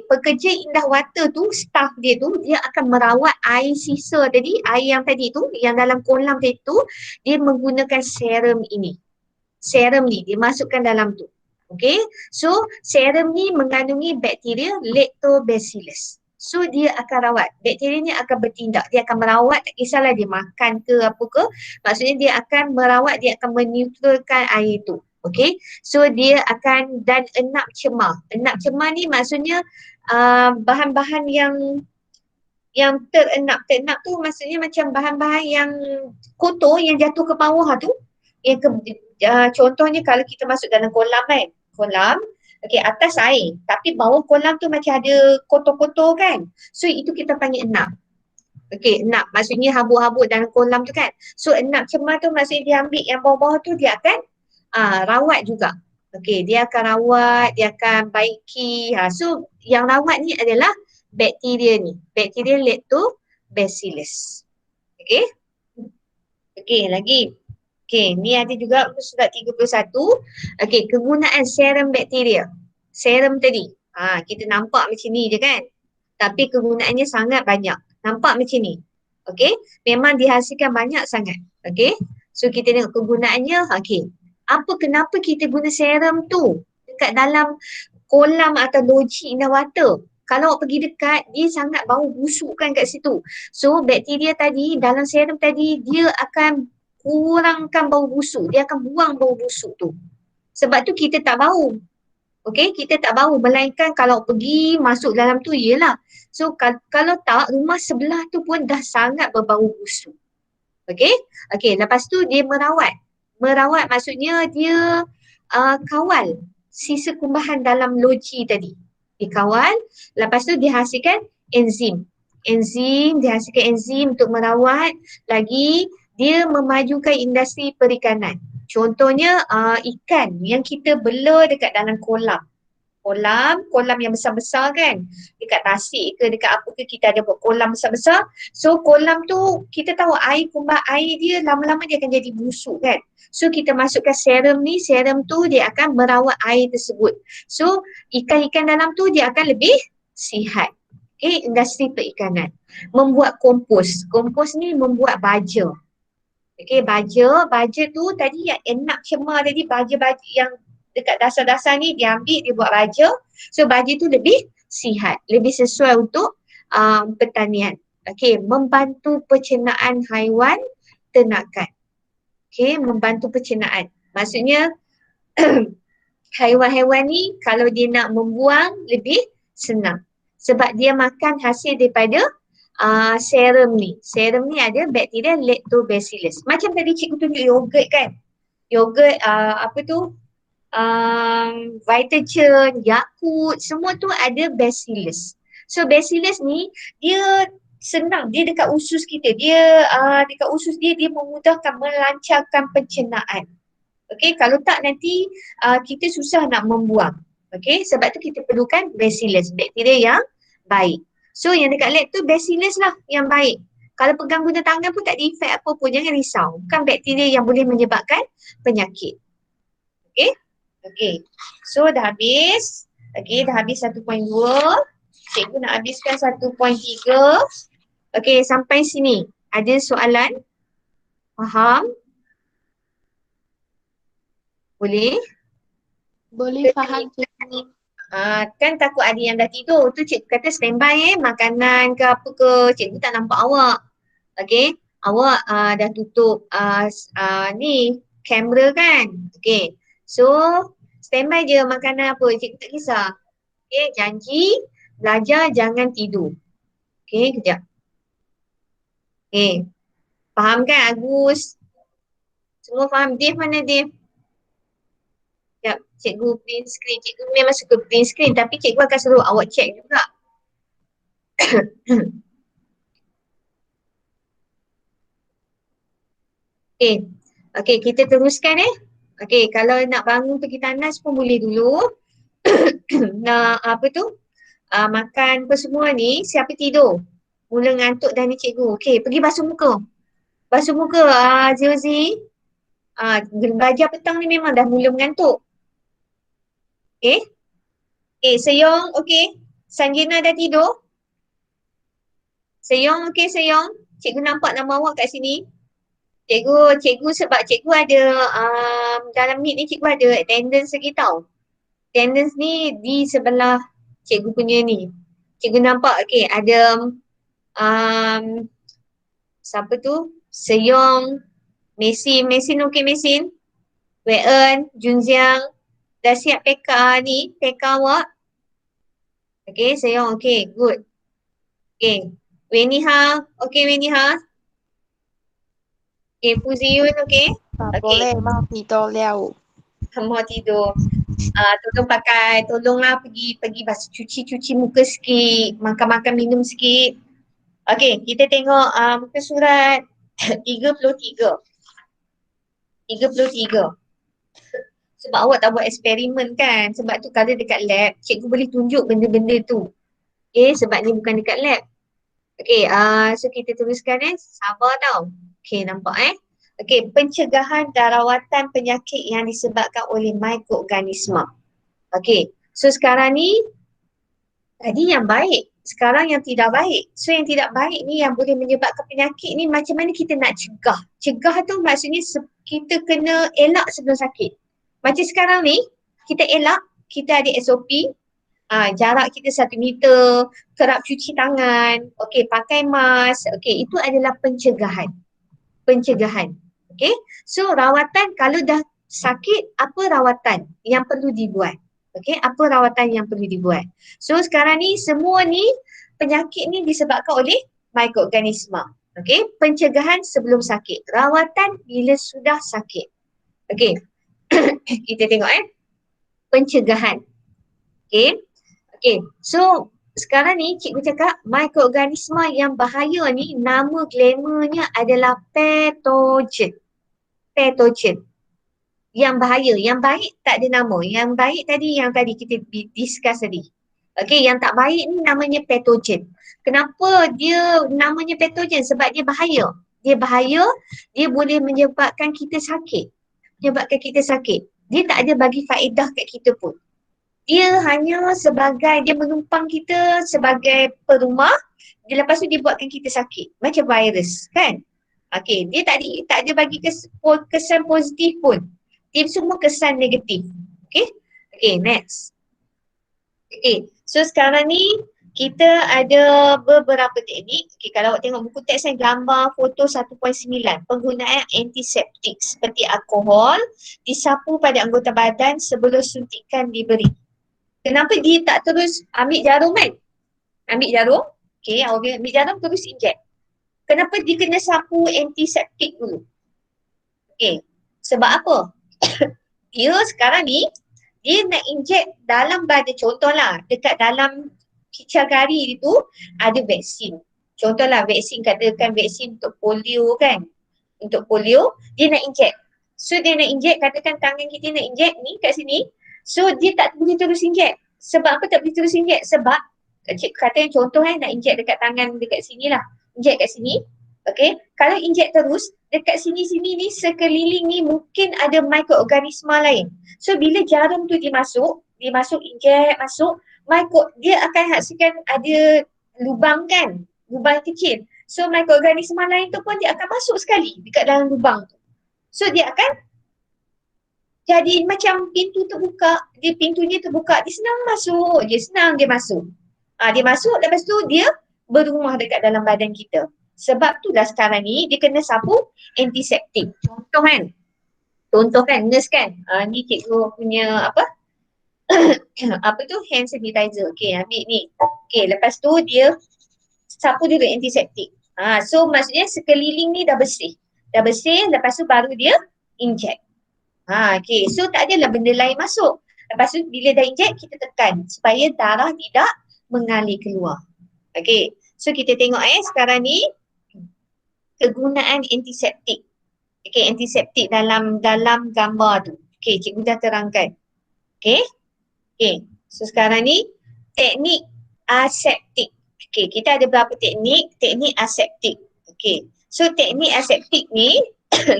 pekerja Indah Water tu, staff dia tu, dia akan merawat air sisa tadi, air yang tadi tu, yang dalam kolam tadi tu, dia menggunakan serum ini. Serum ni dia masukkan dalam tu. Okay, so serum ni mengandungi bakteria Lactobacillus. So dia akan rawat, bakteria ni akan bertindak, dia akan merawat, tak kisahlah dia makan ke apa ke, maksudnya dia akan merawat, dia akan meneutralkan air tu. Okay, so dia akan, dan enap cemar. Enap cemar ni maksudnya bahan-bahan yang terenap tu maksudnya macam bahan-bahan yang kotor yang jatuh ke bawah tu, yang contohnya kalau kita masuk dalam kolam kan, kolam, okay, atas air tapi bawah kolam tu macam ada kotor-kotor kan, so itu kita panggil enap. Okay, enap maksudnya habuk-habuk dalam kolam tu kan. So enap cemar tu maksudnya dia ambil yang bawah-bawah tu, dia akan rawat juga. Okay, dia akan rawat, dia akan baiki. So yang rawat ni adalah bakteria ni, bakteria Lactobacillus. Okay, okay lagi. Okay, ni ada juga surat 31. Okay, kegunaan serum bakteria. Serum tadi, kita nampak macam ni je kan, tapi kegunaannya sangat banyak. Nampak macam ni. Okay, memang dihasilkan banyak sangat. Okay, so kita tengok kegunaannya. Okay, kenapa kita guna serum tu dekat dalam kolam atau loji Indah Water? Kalau awak pergi dekat, dia sangat bau busuk kan kat situ. So bakteria tadi dalam serum tadi, dia akan kurangkan bau busuk, dia akan buang bau busuk tu. Sebab tu kita tak bau. Okay, kita tak bau, melainkan kalau pergi masuk dalam tu ialah. So kalau tak, rumah sebelah tu pun dah sangat berbau busuk. Okay, okay, lepas tu dia merawat. Merawat maksudnya dia kawal sisa kumbahan dalam loji tadi. Dikawal, lepas tu dihasilkan enzim. Dihasilkan enzim untuk merawat. Lagi, dia memajukan industri perikanan. Contohnya ikan yang kita bela dekat dalam kolam. Kolam yang besar-besar kan. Dekat Tasik ke, dekat apa ke, kita ada buat kolam besar-besar. So kolam tu kita tahu kumbah air dia lama-lama dia akan jadi busuk kan. So kita masukkan serum ni, serum tu dia akan merawat air tersebut. So ikan-ikan dalam tu dia akan lebih sihat. Okay, industri perikanan. Membuat kompos. Kompos ni membuat baja. Okay, baja tu tadi yang enap cemar tadi, baja-baja yang dekat dasar-dasar ni dia ambil, dia buat baja. So baja tu lebih sihat, lebih sesuai untuk pertanian. Okay, membantu pencernaan haiwan ternakan. Okay, membantu pencernaan. Maksudnya haiwan-haiwan ni kalau dia nak membuang lebih senang. Sebab dia makan hasil daripada serum ni. Serum ni ada bakteria Lactobacillus. Macam tadi cikgu tunjuk yogurt kan. Yogurt Vitagen, Yakult, semua tu ada Bacillus. So Bacillus ni dia senang, dia dekat usus kita. Dia dekat usus dia memudahkan, melancarkan pencernaan. Okay, kalau tak nanti kita susah nak membuang. Okay, sebab tu kita perlukan Bacillus, bakteria yang baik. So yang dekat Lactobacillus lah yang baik. Kalau pegang guna tangan pun tak ada efek apa pun, jangan risau. Bukan bakteria yang boleh menyebabkan penyakit. Okay. Okay. So dah habis. Okay, dah habis 1.2. Cikgu nak habiskan 1.3. Okay, sampai sini. Ada soalan? Faham? Boleh? Boleh faham cikgu. Kan takut ada yang dah tidur. Tu cikgu kata standby makanan ke apa ke. Cikgu tak nampak awak. Okay. Awak dah tutup ni kamera kan. Okay. So standby je makanan apa. Cikgu tak kisah. Okay. Janji belajar jangan tidur. Okay. Kejap. Okay. Faham kan Agus? Semua faham. Dave mana Dave? Sekejap, cikgu print screen. Cikgu memang suka print screen tapi cikgu akan suruh awak check juga. Okay. Okay, kita teruskan Okay, kalau nak bangun pergi tandas pun boleh dulu. Nak apa tu? Makan apa semua ni, siapa tidur? Mula ngantuk dah ni cikgu. Okay, pergi basuh muka. Basuh muka, Zilzi. Belajar petang ni memang dah mula mengantuk. Okay. Seyong, okay. Sanjina dah tidur? Seyong, okay Seyong. Cikgu nampak nama awak kat sini. Cikgu sebab cikgu ada dalam meet ni cikgu ada attendance lagi tau. Attendance ni di sebelah cikgu punya ni. Cikgu nampak okay ada siapa tu? Seyong, Mesin okay Mesin. Wei-en, Junjiang. Dah siap PK ni, PK awak? Okay, Seyong okay, good. Okay, Weni Ha, okay Weni Ha. Okay, Fuziyun okay. Boleh, mau tidur liao. Mau tidur. Tolonglah pergi cuci muka sikit, makan minum sikit. Okey, kita tengok muka surat 33. 33. Sebab awak tak buat eksperimen kan, sebab tu kalau dekat lab, cikgu boleh tunjuk benda-benda tu. Sebab ni bukan dekat lab. So kita teruskan sabar tau. Nampak pencegahan dan rawatan penyakit yang disebabkan oleh mikroorganisma. So sekarang ni tadi yang baik, sekarang yang tidak baik. So yang tidak baik ni yang boleh menyebabkan penyakit ni macam mana kita nak cegah. Cegah tu maksudnya kita kena elak sebelum sakit. Macam sekarang ni, kita elak, kita ada SOP, jarak kita 1 meter, kerap cuci tangan, pakai mask, itu adalah pencegahan. Pencegahan. So rawatan kalau dah sakit, apa rawatan yang perlu dibuat? Apa rawatan yang perlu dibuat? So sekarang ni semua ni penyakit ni disebabkan oleh mikroorganisma. Pencegahan sebelum sakit. Rawatan bila sudah sakit. Kita tengok pencegahan. So sekarang ni cikgu cakap mikroorganisma yang bahaya ni nama glamournya adalah patogen. Patogen. Yang bahaya, yang baik tak ada nama. Yang baik tadi yang tadi kita discuss tadi. Yang tak baik ni namanya patogen. Kenapa dia namanya patogen? Sebab dia bahaya. Dia bahaya, dia boleh menyebabkan kita sakit. Menyebabkan kita sakit. Dia tak ada bagi faedah kat kita pun. Dia hanya sebagai, dia menumpang kita sebagai perumah, lepas tu dia buatkan kita sakit. Macam virus kan? Dia tak ada bagi kesan positif pun. Dia semua kesan negatif. Next. So sekarang ni kita ada beberapa teknik. Kalau awak tengok buku teks saya gambar foto 1.9. Penggunaan antiseptik seperti alkohol disapu pada anggota badan sebelum suntikan diberi. Kenapa dia tak terus ambil jarum kan? Ambil jarum. Awak ambil jarum terus injek. Kenapa dia kena sapu antiseptik dulu? Sebab apa? Dia sekarang ni, dia nak injek dalam badan. Contohlah, dekat dalam kicagari itu ada vaksin. Contohlah vaksin, katakan vaksin untuk polio kan. Untuk polio, dia nak injek. So dia nak injek, katakan tangan kita nak injek ni kat sini. So dia tak boleh terus injek. Sebab apa tak boleh terus injek? Sebab, kata contoh nak injek dekat tangan dekat sini lah. Injek kat sini. Okey, kalau inject terus dekat sini-sini ni sekeliling ni mungkin ada mikroorganisma lain. So bila jarum tu dia masuk inject masuk, dia akan hasilkan ada lubang kan, lubang kecil. So mikroorganisma lain tu pun dia akan masuk sekali dekat dalam lubang tu. So dia akan jadi macam pintunya terbuka, dia senang masuk, dia masuk. Dia masuk, lepas tu dia berumah dekat dalam badan kita. Sebab tu dah sekarang ni dia kena sapu antiseptik. Contoh kan, nurse kan. Ni cikgu punya apa tu, hand sanitizer. Okay, ambil ni. Okay, lepas tu dia sapu dulu antiseptik. So maksudnya sekeliling ni dah bersih. Dah bersih, lepas tu baru dia inject. Okay, so tak adalah benda lain masuk. Lepas tu bila dah inject, kita tekan supaya darah tidak mengalir keluar. Okay, so kita tengok sekarang ni kegunaan antiseptik. Okay, antiseptik dalam gambar tu. Okay, cikgu dah terangkan. Okay, so sekarang ni teknik aseptik. Okay, kita ada berapa teknik? Teknik aseptik. Okay, so teknik aseptik ni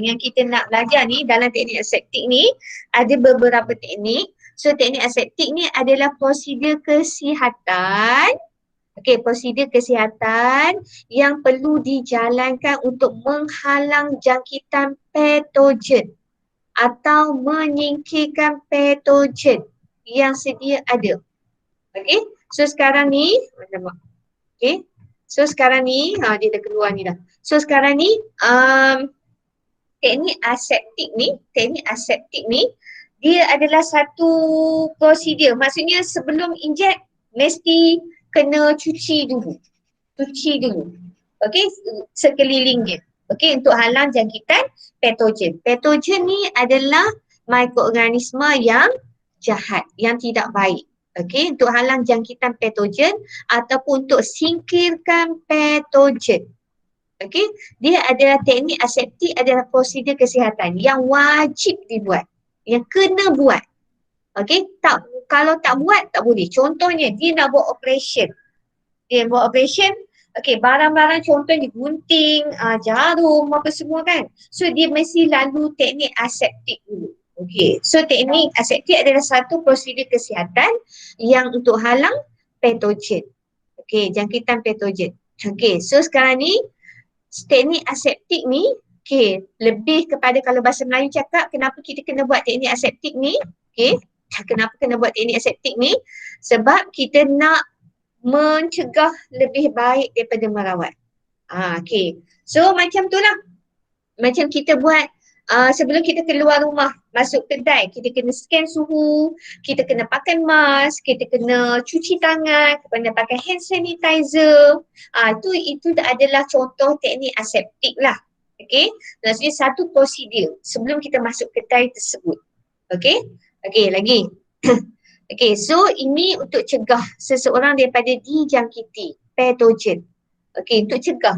yang kita nak belajar ni, dalam teknik aseptik ni ada beberapa teknik. So teknik aseptik ni adalah prosedur kesihatan. Okay, prosedur kesihatan yang perlu dijalankan untuk menghalang jangkitan patogen atau menyingkirkan patogen yang sedia ada. Okay, so sekarang ni, okay, so sekarang ni, dia dah keluar ni dah. So sekarang ni, teknik aseptik ni, dia adalah satu prosedur. Maksudnya sebelum inject, mesti kena cuci dulu. Okey, sekelilingnya. Okey, untuk halang jangkitan patogen. Patogen ni adalah mikroorganisma yang jahat, yang tidak baik. Okey, untuk halang jangkitan patogen ataupun untuk singkirkan patogen. Okey, dia adalah teknik aseptik, adalah prosedur kesihatan yang wajib dibuat, yang kena buat. Okey, kalau tak buat tak boleh. Contohnya dia nak buat operation. Okey, barang-barang contohnya gunting, jarum, apa semua kan. So dia mesti lalu teknik aseptik dulu. Okey, so teknik aseptik adalah satu prosedur kesihatan yang untuk halang patogen. Okey, jangkitan patogen. Okey, so sekarang ni teknik aseptik ni, okey, lebih kepada kalau bahasa Melayu cakap kenapa kita kena buat teknik aseptik ni. Okey, kenapa kena buat teknik aseptik ni? Sebab kita nak mencegah lebih baik daripada merawat. Okay. So macam tu lah. Macam kita buat sebelum kita keluar rumah, masuk kedai, kita kena scan suhu, kita kena pakai mask, kita kena cuci tangan, kena pakai hand sanitizer. Itu adalah contoh teknik aseptik lah. Okay. Maksudnya satu prosedur sebelum kita masuk kedai tersebut. Okay. Okay, lagi. Okay, so ini untuk cegah seseorang daripada dijangkiti patogen. Okay, untuk cegah.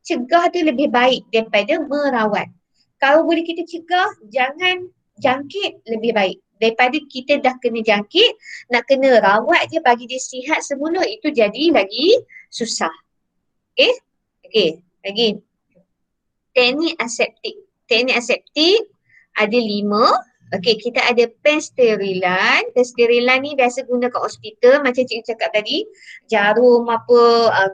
Cegah tu lebih baik daripada merawat. Kalau boleh kita cegah, jangan jangkit, lebih baik. Daripada kita dah kena jangkit, nak kena rawat je bagi dia sihat semula, itu jadi lagi susah. Okay, lagi. Teknik aseptik. Teknik aseptik ada 5. Okey, kita ada pensterilan. Pensterilan ni biasa guna kat hospital macam cikgu cakap tadi. Jarum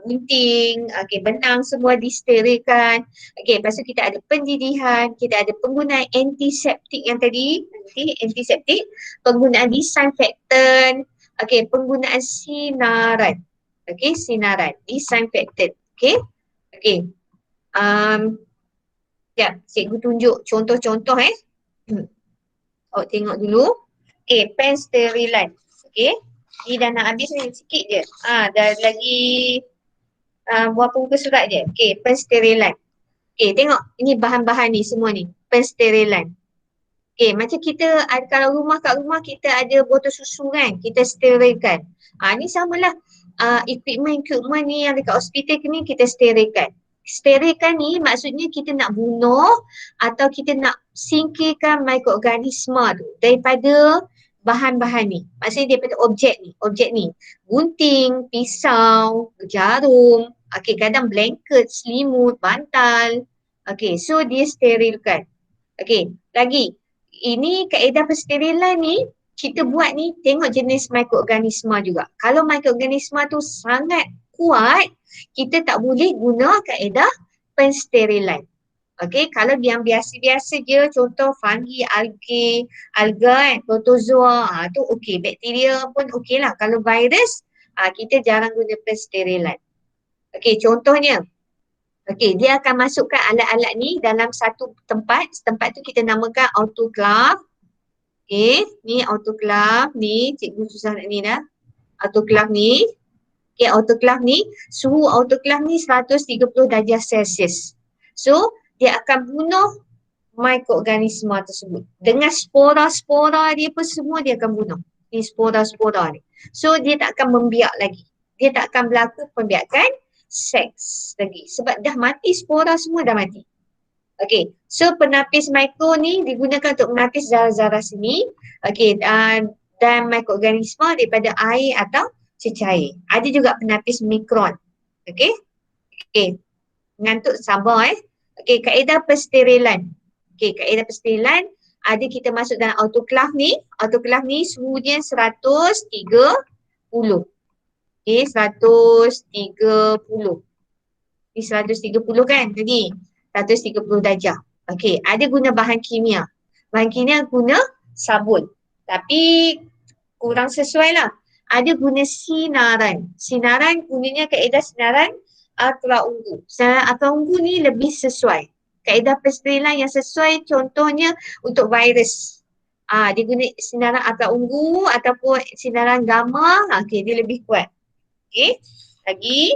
gunting, benang semua disterilkan. Okey, lepas tu kita ada pendidihan, kita ada penggunaan antiseptik yang tadi, antiseptik, penggunaan disinfektan, penggunaan sinaran. Sinaran, disinfektan. Okey. Cikgu tunjuk contoh-contoh tengok dulu. Pensterilan. Ni dah nak habis ni, sikit je. Dah lagi berapa muka surat je. Pensterilan. Tengok ini bahan-bahan ni semua ni. Pensterilan. Macam kita kalau kat rumah kita ada botol susu kan, kita sterilkan. Ni samalah. Equipment ni yang dekat hospital ni kita sterilkan. Sterilkan ni maksudnya kita nak bunuh atau kita nak singkirkan mikroorganisma tu daripada bahan-bahan ni. Maksudnya daripada objek ni. Gunting, pisau, jarum. Okay, kadang blanket, selimut, bantal. Okay, so dia sterilkan. Okay, lagi. Ini kaedah pensterilan ni, kita buat ni, tengok jenis mikroorganisma juga. Kalau mikroorganisma tu sangat kuat, kita tak boleh guna kaedah pensterilan. Okay, kalau yang biasa-biasa je, contoh fungi, alga kan, protozoa, tu okey. Bakteria pun okey lah. Kalau virus, kita jarang guna pensterilan. Okay, contohnya, okay, dia akan masukkan alat-alat ni dalam satu tempat. Tempat tu kita namakan autoclave. Okay, ni autoclave ni, cikgu susah nak ni dah. Autoclave ni, okay, autoclave ni, suhu autoclave ni 130 darjah Celsius. So, dia akan bunuh mikroorganisma tersebut. Dengan spora-spora dia pun semua dia akan bunuh. Ni spora-spora ni. So, dia tak akan membiak lagi. Dia tak akan berlaku pembiakan seks lagi. Sebab dah mati, spora semua dah mati. Okay, so penapis mikro ni digunakan untuk menapis zarah-zarah sini. Okay, dan mikroorganisma daripada air atau cecair. Ada juga penapis mikron. Okay, okay. Ngantuk sabar Okay, kaedah pensterilan. Okay, kaedah pensterilan ada kita masuk dalam autoclave ni. Autoclave ni suhunya 130. Okay, 130. Ni 130 kan tadi? 130 darjah. Okay, ada guna bahan kimia. Bahan kimia guna sabun. Tapi kurang sesuai lah. Ada guna sinaran. Sinaran gunanya kaedah sinaran ultraunggu. Sinaran ultraunggu ni lebih sesuai. Kaedah pensterilan yang sesuai contohnya untuk virus. Dia guna sinaran ultraunggu ataupun sinaran gamma. Okay, dia lebih kuat. Okay, lagi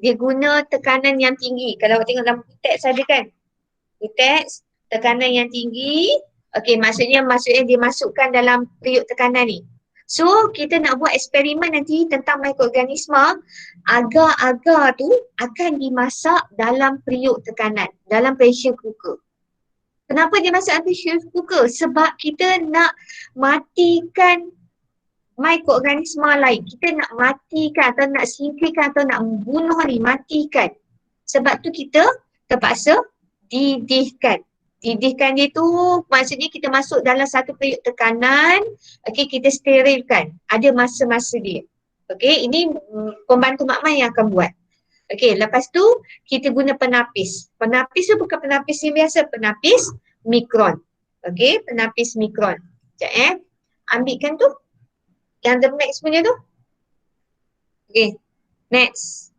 dia guna tekanan yang tinggi. Kalau tengok dalam teks ada kan? Teks tekanan yang tinggi. Okey, maksudnya dia masukkan dalam periuk tekanan ni. So, kita nak buat eksperimen nanti tentang mikroorganisma, agar-agar tu akan dimasak dalam periuk tekanan, dalam pressure cooker. Kenapa dia masak dalam pressure cooker? Sebab kita nak matikan mikroorganisma lain. Kita nak matikan atau nak singkirkan atau nak membunuh ni, matikan. Sebab tu kita terpaksa didihkan. Didihkan dia tu maksudnya kita masuk dalam satu periuk tekanan, okey, kita sterilkan. Ada masa-masa dia. Okey, ini pembantu makmal yang akan buat. Okey, lepas tu kita guna penapis. Penapis tu bukan penapis yang biasa, penapis mikron. Okey, penapis mikron. Sekejap ambilkan tu. Yang the max punya tu. Okay, next.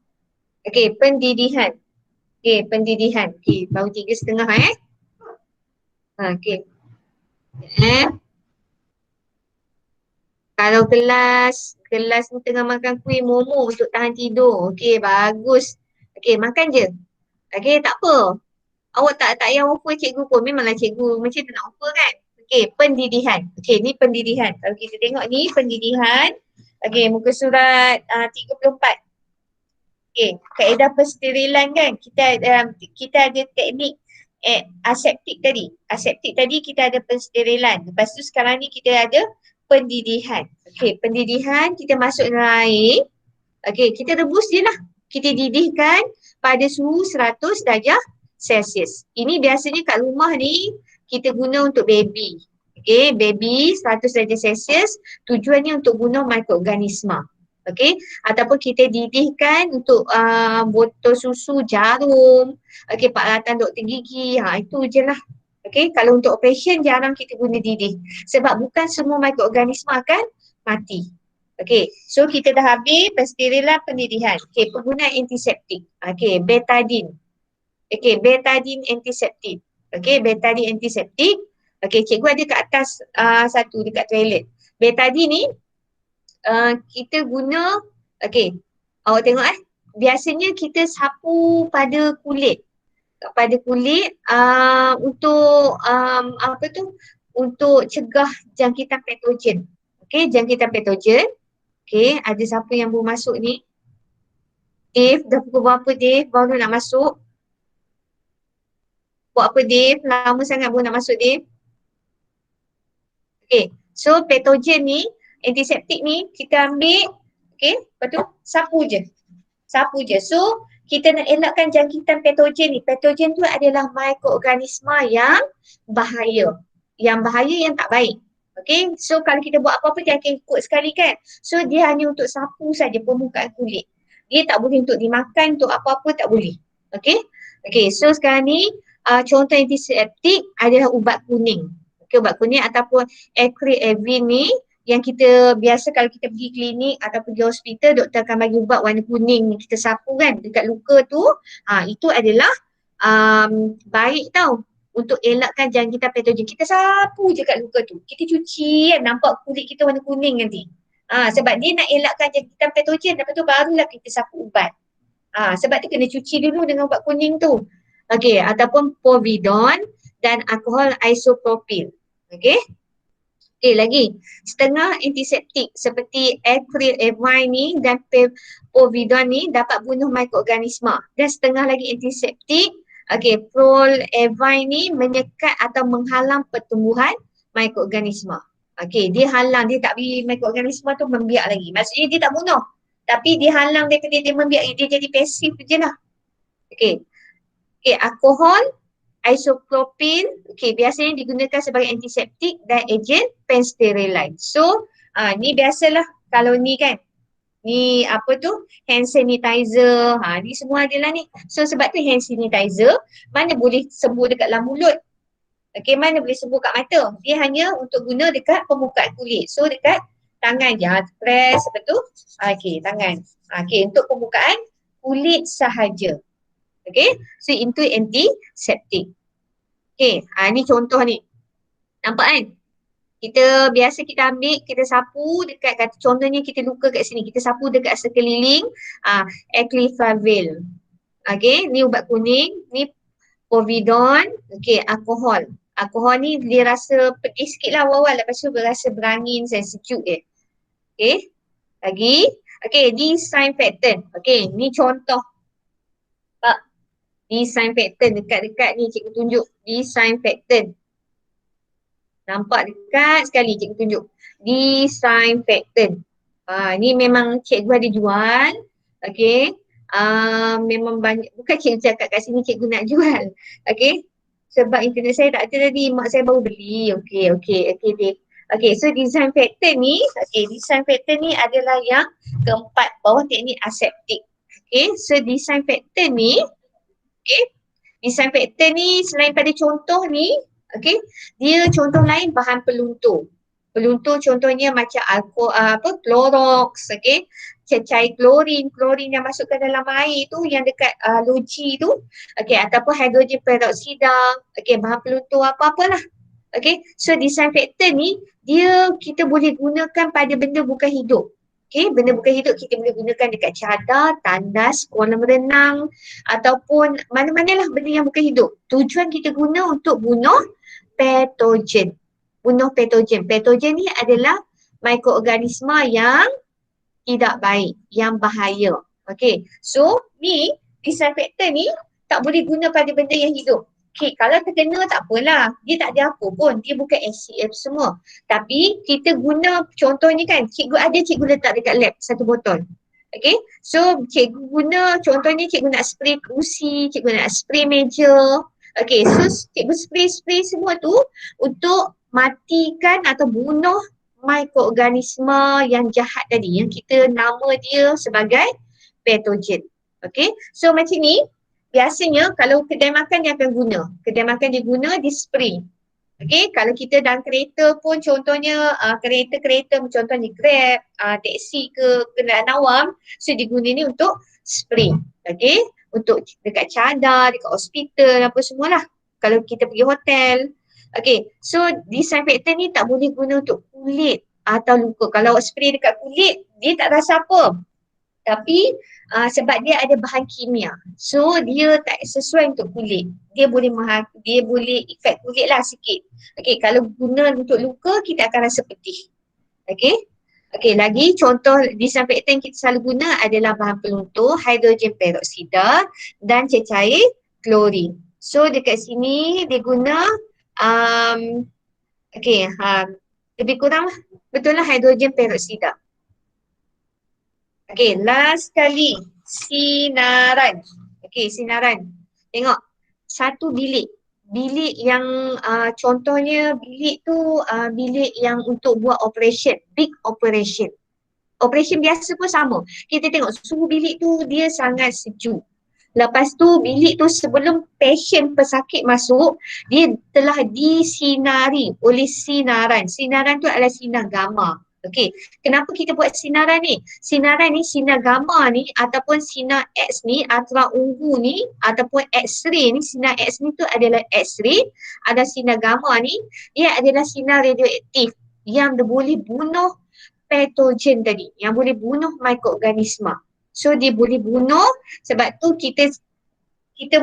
Okay, pendidihan. Okay, pendidihan. Okay, baru 3.5 okay. Kalau kelas ni tengah makan kuih momo untuk tahan tidur. Okay, bagus. Okay, makan je. Okay, tak apa. Awak tak payah offer cikgu pun. Memanglah cikgu macam tu nak offer kan. Okay, pendidihan. Okay, ni pendidihan. Kalau kita tengok ni pendidihan. Okay, muka surat 34. Okay, kaedah pensterilan kan. Kita ada teknik aseptik tadi. Aseptik tadi kita ada pensterilan. Lepas tu sekarang ni kita ada pendidihan. Okay, pendidihan kita masuk dalam air. Okay, kita rebus je lah. Kita didihkan pada suhu 100 darjah Celsius. Ini biasanya kat rumah ni kita guna untuk baby. Okay, baby 100 darjah Celsius tujuannya untuk bunuh mikroorganisma. Okay, ataupun kita didihkan untuk botol susu, jarum, okay, peralatan doktor gigi, itu je lah. Okay, kalau untuk operation jarang kita guna didih. Sebab bukan semua mikroorganisma akan mati. Okay, so kita dah habis pensterilan pendidihan. Okay, penggunaan antiseptik. Okay, betadine. Okay, betadine antiseptik. Okay, betadine antiseptik. Okay, cikgu ada kat atas satu dekat toilet. Betadine ni kita guna, okay, awak tengok biasanya kita sapu pada kulit. Pada kulit untuk apa tu? Untuk cegah jangkitan patogen. Okay, jangkitan patogen. Okay, ada siapa yang baru masuk ni? Dave, dah pukul berapa Dave baru nak masuk? Buat apa Dave? Lama sangat baru nak masuk Dave. Okay, so patogen ni, antiseptik ni kita ambil, okay, lepas tu sapu je. Sapu je. So, kita nak elakkan jangkitan patogen ni. Patogen tu adalah mikroorganisma yang bahaya. Yang bahaya yang tak baik. Okay, so kalau kita buat apa-apa dia akan ikut sekali kan. So, dia hanya untuk sapu saja permukaan kulit. Dia tak boleh untuk dimakan, untuk apa-apa tak boleh. Okay, okay, so sekarang ni contoh antiseptik adalah ubat kuning. Okay, ubat kuning ataupun acrylamine ni yang kita biasa kalau kita pergi klinik atau pergi hospital, doktor akan bagi ubat warna kuning kita sapu kan dekat luka tu. Itu adalah baik tau untuk elakkan jangkitan patogen. Kita sapu je kat luka tu. Kita cuci kan, nampak kulit kita warna kuning nanti. Sebab dia nak elakkan jangkitan patogen, lepas tu barulah kita sapu ubat. Sebab tu kena cuci dulu dengan ubat kuning tu. Okey, ataupun povidone dan alkohol isopropyl. Okey. Okay, lagi setengah antiseptik seperti acrylamine ni dan povidone ni dapat bunuh mikroorganisma, dan setengah lagi antiseptik prolavine ni menyekat atau menghalang pertumbuhan mikroorganisma. Dia halang, dia tak bagi mikroorganisma tu membiak lagi. Maksudnya dia tak bunuh, tapi dia halang daripada dia membiak, dia jadi pasif je lah. Alkohol isopropyl, biasanya digunakan sebagai antiseptik dan ejen pensterilize. So, ni biasalah kalau ni kan, ni apa tu, hand sanitizer, ni semua adalah ni. So, sebab tu hand sanitizer, mana boleh sembuh dekat dalam mulut. Mana boleh sembuh kat mata. Dia hanya untuk guna dekat permukaan kulit. So, dekat tangan je, press, apa tu? Tangan. Untuk permukaan kulit sahaja. So itu antiseptik. Ni contoh ni. Nampak kan? Biasa kita ambil, kita sapu dekat, contohnya kita luka kat sini, kita sapu dekat sekeliling acrylamine. Ni ubat kuning, ni povidone, alkohol. Alkohol ni dia rasa pedih sikit lah awal-awal, lepas tu berasa berangin, sejuk je. Lagi. Disinfectant. Ni contoh. Disinfectant dekat-dekat ni cikgu tunjuk. Disinfectant. Nampak dekat sekali cikgu tunjuk. Disinfectant. Ni memang cikgu ada jual. Memang banyak. Bukan cikgu cakap kat sini cikgu nak jual. Sebab internet saya tak ada tadi. Mak saya baru beli. So disinfectant ni. Disinfectant ni adalah yang keempat bawah teknik aseptik. So disinfectant ni. Disinfectant ni selain pada contoh ni, dia contoh lain bahan peluntur. Peluntur contohnya macam Clorox, cair klorin yang masukkan dalam air tu yang dekat loji tu, ataupun hidrogen peroksida, bahan peluntur apa-apalah. So disinfectant ni dia kita boleh gunakan pada benda bukan hidup. Benda bukan hidup kita boleh gunakan dekat cadar, tandas, kolam renang ataupun mana-manalah benda yang bukan hidup. Tujuan kita guna untuk bunuh patogen. Patogen ni adalah mikroorganisma yang tidak baik, yang bahaya. So ni disinfectant ni tak boleh guna pada benda yang hidup. Kalau terkena tak apalah, dia tak ada apa pun, dia bukan SCF semua. Tapi kita guna, contohnya kan, cikgu letak dekat lab satu botol. So cikgu guna, contohnya cikgu nak spray kerusi, cikgu nak spray meja. So cikgu spray semua tu untuk matikan atau bunuh mikroorganisma yang jahat tadi, yang kita nama dia sebagai patogen. So macam ni. Biasanya kalau kedai makan dia akan guna. Kedai makan dia guna, dia spray. Kalau kita dalam kereta pun contohnya kereta-kereta contohnya Grab, teksi ke kenderaan awam, so dia guna ni untuk spray. Untuk dekat cadar, dekat hospital apa semualah. Kalau kita pergi hotel. So disinfectant ni tak boleh guna untuk kulit atau luka. Kalau spray dekat kulit, dia tak rasa apa. Tapi sebab dia ada bahan kimia, so dia tak sesuai untuk kulit. Dia boleh efek kulit lah sikit. Kalau guna untuk luka, kita akan rasa pedih. Lagi contoh disinfectant kita selalu guna adalah bahan peluntur, hidrogen peroksida dan cecair klorin. So dekat sini dia guna lebih kurang betul lah hidrogen peroksida. Last kali sinaran. Okey, sinaran. Tengok, satu bilik. Bilik yang contohnya bilik tu bilik yang untuk buat operation, big operation. Operation biasa pun sama. Kita tengok suhu bilik tu dia sangat sejuk. Lepas tu bilik tu sebelum pasien pesakit masuk, dia telah disinari oleh sinaran. Sinaran tu adalah sinar gamma. Okey, kenapa kita buat sinaran ni? Sinaran ni, sinar gamma ni ataupun sinar X ni, ultraviolet ni ataupun X-ray ni, sinar X ni tu adalah X-ray, ada sinar gamma ni, dia adalah sinar radioaktif yang boleh bunuh patogen tadi, yang boleh bunuh mikroorganisma. So dia boleh bunuh, sebab tu kita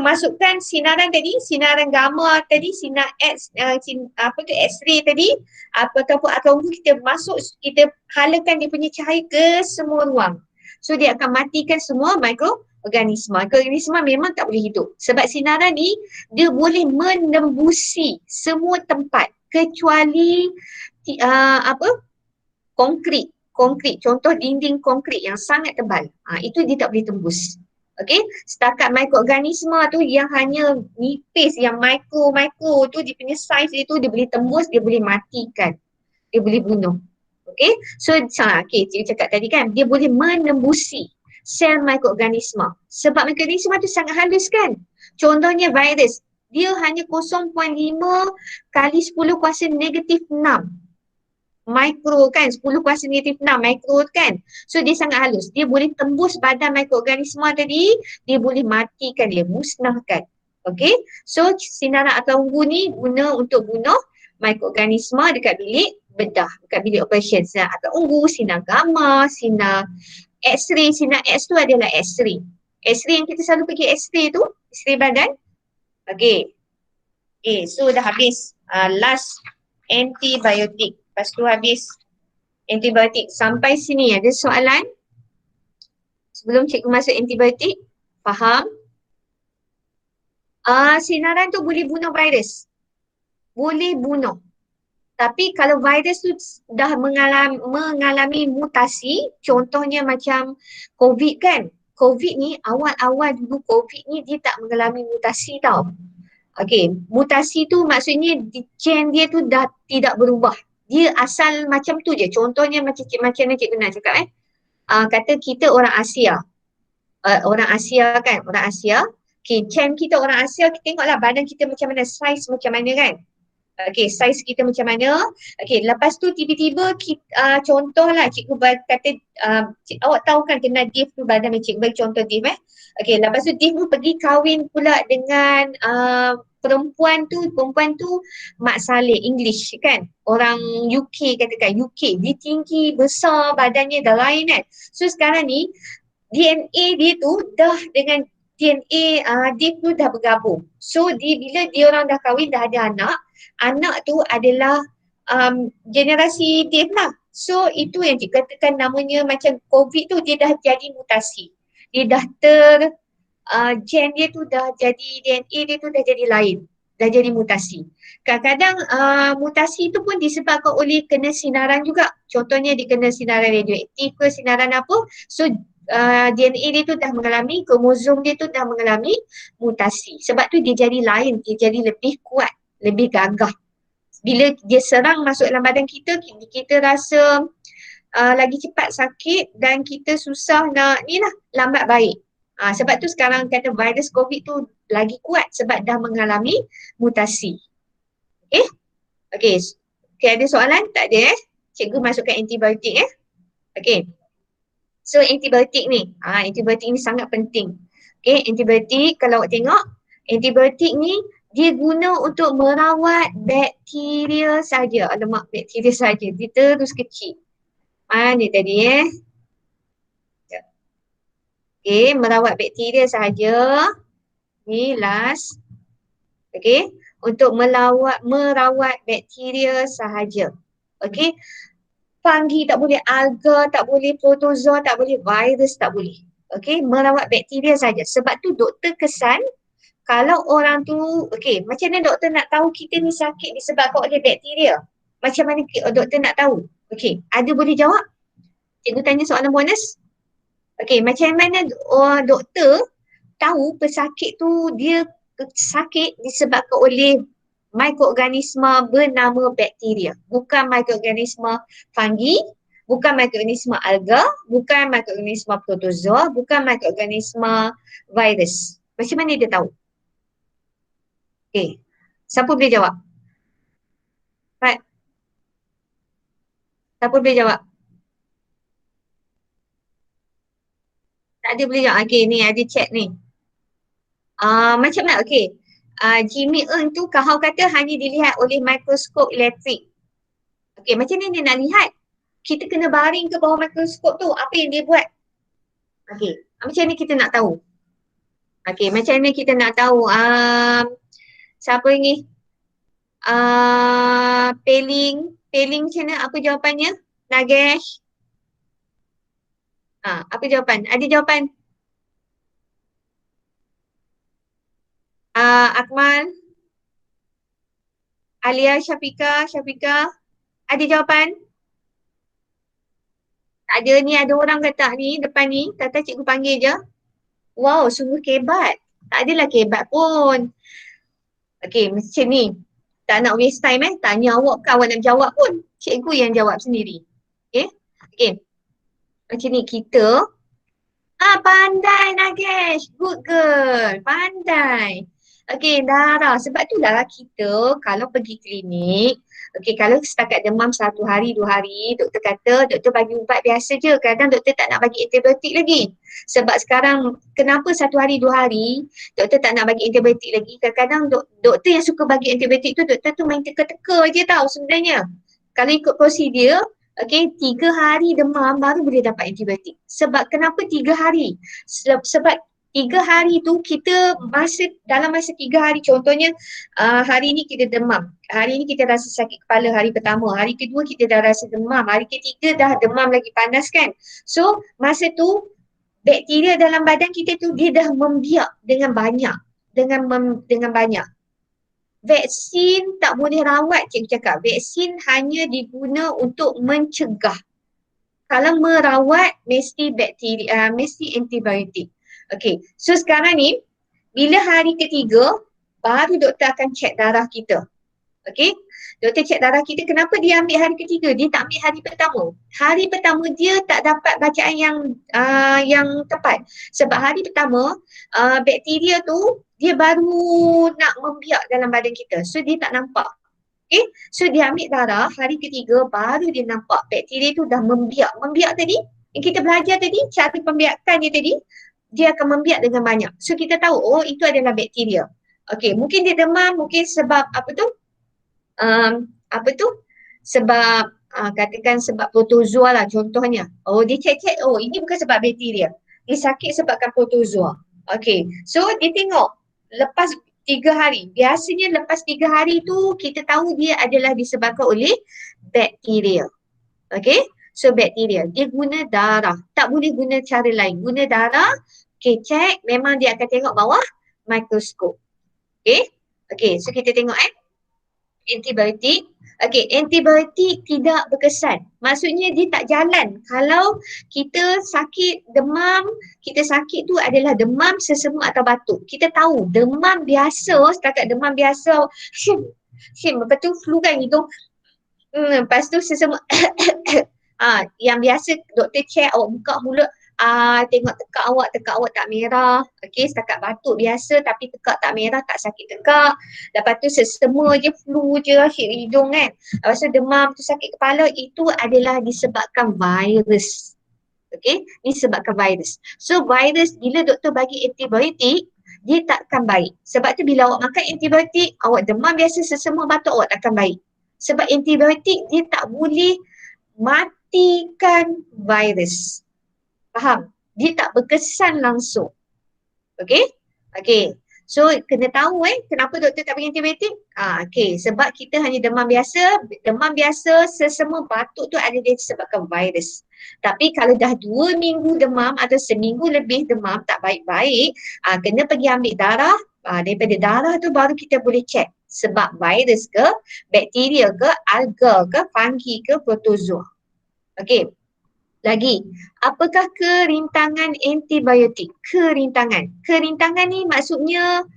masukkan sinaran tadi, sinaran gamma tadi, sinar X, X-ray tadi, ataupun kita masuk, kita halakan dia punya cahaya ke semua ruang. So dia akan matikan semua mikroorganisma. Mikroorganisma memang tak boleh hidup. Sebab sinaran ni dia boleh menembusi semua tempat kecuali konkrit. Contoh dinding konkrit yang sangat tebal. Itu dia tak boleh tembus. Okey, setakat mikroorganisma tu yang hanya nipis, yang mikro tu dia punya saiz dia tu dia boleh tembus, dia boleh matikan. Dia boleh bunuh. Okey, so cikgu cakap tadi kan, dia boleh menembusi sel mikroorganisma. Sebab mikroorganisma tu sangat halus kan. Contohnya virus, dia hanya 0.5 kali 10 kuasa negatif 6. Mikro kan, 10 kuasa negatif 6 mikro kan. So dia sangat halus. Dia boleh tembus badan mikroorganisma tadi, dia boleh matikan dia, musnahkan. Okey. So sinaran ultraviolet ni guna untuk bunuh mikroorganisma dekat bilik bedah, dekat bilik operation. Sinar ultraviolet, sinar gamma, sinar X-ray. Sinar X tu adalah X-ray. X-ray yang kita selalu pergi X-ray tu, X-ray badan. Okey. So dah habis last antibiotik. Lepas tu habis antibiotik. Sampai sini ada soalan? Sebelum cikgu masuk antibiotik, faham? Sinaran tu boleh bunuh virus. Boleh bunuh. Tapi kalau virus tu dah mengalami mutasi, contohnya macam COVID kan. COVID ni, awal-awal dulu COVID ni dia tak mengalami mutasi tau. Okey, mutasi tu maksudnya gen dia tu dah tidak berubah. Dia asal macam tu je. Contohnya macam mana cikgu nak cakap kata kita orang Asia. Orang Asia kan, orang Asia. Okay, gen kita orang Asia, kita tengoklah badan kita macam mana, saiz macam mana kan. Okay, saiz kita macam mana. Okay, lepas tu tiba-tiba contohlah cikgu kata, awak tahu kan kena Dave tu badan cikgu bagi contoh Dave Okay, lepas tu Dave tu pergi kahwin pula dengan perempuan tu Mak Saleh English kan, orang UK katakan, UK dia tinggi, besar, badannya dah lain kan. So sekarang ni DNA dia tu dah dengan DNA dia tu dah bergabung. So bila dia orang dah kahwin, dah ada anak tu adalah generasi Dave lah. So itu yang dikatakan namanya macam COVID tu dia dah jadi mutasi. Dia dah gen dia tu dah jadi, DNA dia tu dah jadi lain. Dah jadi mutasi. Kadang-kadang mutasi tu pun disebabkan oleh kena sinaran juga. Contohnya dia kena sinaran radioaktif ke sinaran apa. So DNA dia tu dah mengalami, kromosom dia tu dah mengalami mutasi. Sebab tu dia jadi lain, dia jadi lebih kuat, lebih gagah. Bila dia serang masuk dalam badan kita, kita rasa lagi cepat sakit dan kita susah nak lambat baik. Sebab tu sekarang kata virus COVID tu lagi kuat sebab dah mengalami mutasi. Okay, ada soalan? Tak ada Cikgu masukkan antibiotik Okay. So antibiotik ni, antibiotik ni sangat penting. Okay, antibiotik kalau awak tengok, antibiotik ni dia guna untuk merawat bakteria saja. Alamak, bakteria saja. Dia terus kecil. Mana tadi Okay, merawat bakteria saja. Ni last. Okay, untuk merawat bakteria sahaja. Okay, fungi tak boleh, alga tak boleh, protozoa tak boleh, virus tak boleh. Okay, merawat bakteria saja. Sebab tu doktor kesan kalau orang tu, okay, macam mana doktor nak tahu kita ni sakit disebabkan oleh bakteria? Macam mana doktor nak tahu? Okay, ada boleh jawab? Cikgu tanya soalan bonus. Okey, macam mana doktor tahu pesakit tu dia sakit disebabkan oleh mikroorganisma bernama bakteria. Bukan mikroorganisma fungi, bukan mikroorganisma alga, bukan mikroorganisma protozoa, bukan mikroorganisma virus. Macam mana dia tahu? Okey, siapa boleh jawab? Right. Siapa boleh jawab? Tak ada boleh jawab. Okey, ni ada chat ni. Macam mana? Okey. Jimmy Ng tu Kahau kata hanya dilihat oleh mikroskop elektrik. Okey, macam mana dia nak lihat? Kita kena baring ke bawah mikroskop tu. Apa yang dia buat? Okey, macam mana kita nak tahu? Okey, macam mana kita nak tahu? Siapa ni? Peling. Peling macam mana? Apa jawapannya? Nagesh? Apa jawapan? Ada jawapan? Akmal? Alia, Syafika? Ada jawapan? Tak ada ni, ada orang kata ni depan ni. Tata cikgu panggil je. Wow, sungguh kebat. Tak adalah kebat pun. Okey, macam ni. Tak nak waste time tanya awak ke awak nak jawab pun. Cikgu yang jawab sendiri. Okey? Okey. Macam ni kita. Pandai Nagesh. Good girl. Pandai. Okey, Dara. Sebab tu lah kita kalau pergi klinik, okey, kalau setakat demam 1 hari, 2 hari, doktor kata doktor bagi ubat biasa je. Kadang doktor tak nak bagi antibiotik lagi. Sebab sekarang kenapa 1 hari, 2 hari doktor tak nak bagi antibiotik lagi. Kadang-kadang doktor yang suka bagi antibiotik tu, doktor tu main teka-teka je tau sebenarnya. Kalau ikut prosedur, okey, 3 hari demam baru boleh dapat antibiotik. Sebab kenapa 3 hari? Sebab 3 hari tu kita dalam masa 3 hari, contohnya hari ni kita demam, hari ni kita rasa sakit kepala hari pertama, hari kedua kita dah rasa demam, hari ketiga dah demam lagi panas kan. So masa tu bakteria dalam badan kita tu dia dah membiak dengan banyak, dengan banyak. Vaksin tak boleh rawat, cikgu cakap. Vaksin hanya diguna untuk mencegah. Kalau merawat mesti bakteria, mesti antibiotik. Okey, so sekarang ni bila hari ketiga baru doktor akan cek darah kita. Okey, doktor cek darah kita, kenapa dia ambil hari ketiga? Dia tak ambil hari pertama. Hari pertama dia tak dapat bacaan yang tepat. Sebab hari pertama bakteria tu dia baru nak membiak dalam badan kita. So dia tak nampak. Okay, so dia ambil darah hari ketiga baru dia nampak bakteria tu dah membiak. Membiak tadi, yang kita belajar tadi, cara pembiakan dia tadi, dia akan membiak dengan banyak. So kita tahu, oh itu adalah bakteria. Okay, mungkin dia demam, mungkin sebab sebab katakan sebab protozoa lah contohnya. Oh dia cek-cek, oh ini bukan sebab bakteria. Dia sakit sebabkan protozoa. Okay, so dia tengok lepas 3 hari. Biasanya lepas 3 hari tu kita tahu dia adalah disebabkan oleh bakteria. Okay, so bakteria. Dia guna darah. Tak boleh guna cara lain. Guna darah, okay, cek, memang dia akan tengok bawah mikroskop. Okay, so kita tengok antibiotik. Okey, antibiotik tidak berkesan. Maksudnya dia tak jalan. Kalau kita sakit demam, kita sakit tu adalah demam, sesemut atau batuk. Kita tahu demam biasa, setakat demam biasa, lepas tu flu kan hidung. Lepas tu sesemut. Yang biasa doktor check awak buka mulut, tengok tekak awak tak merah. Okey, setakat batuk biasa tapi tekak tak merah, tak sakit tekak. Lepas tu sesama je, flu je, hidung kan. Lepas tu demam tu, sakit kepala, itu adalah disebabkan virus. Okey, disebabkan virus. So virus bila doktor bagi antibiotik, dia takkan baik. Sebab tu bila awak makan antibiotik, awak demam biasa, sesama batuk, awak takkan baik. Sebab antibiotik dia tak boleh matikan virus. Faham? Dia tak berkesan langsung. Okey? Okey. So kena tahu kenapa doktor tak bagi antibiotik? Okey, sebab kita hanya demam biasa. Demam biasa sesama batuk tu ada disebabkan virus. Tapi kalau dah 2 minggu demam atau seminggu lebih demam tak baik-baik, kena pergi ambil darah. Daripada darah tu baru kita boleh cek sebab virus ke, bakteria ke, alga ke, fungi ke, protozoa. Okey. Lagi, apakah kerintangan antibiotik? Kerintangan. Kerintangan ni maksudnya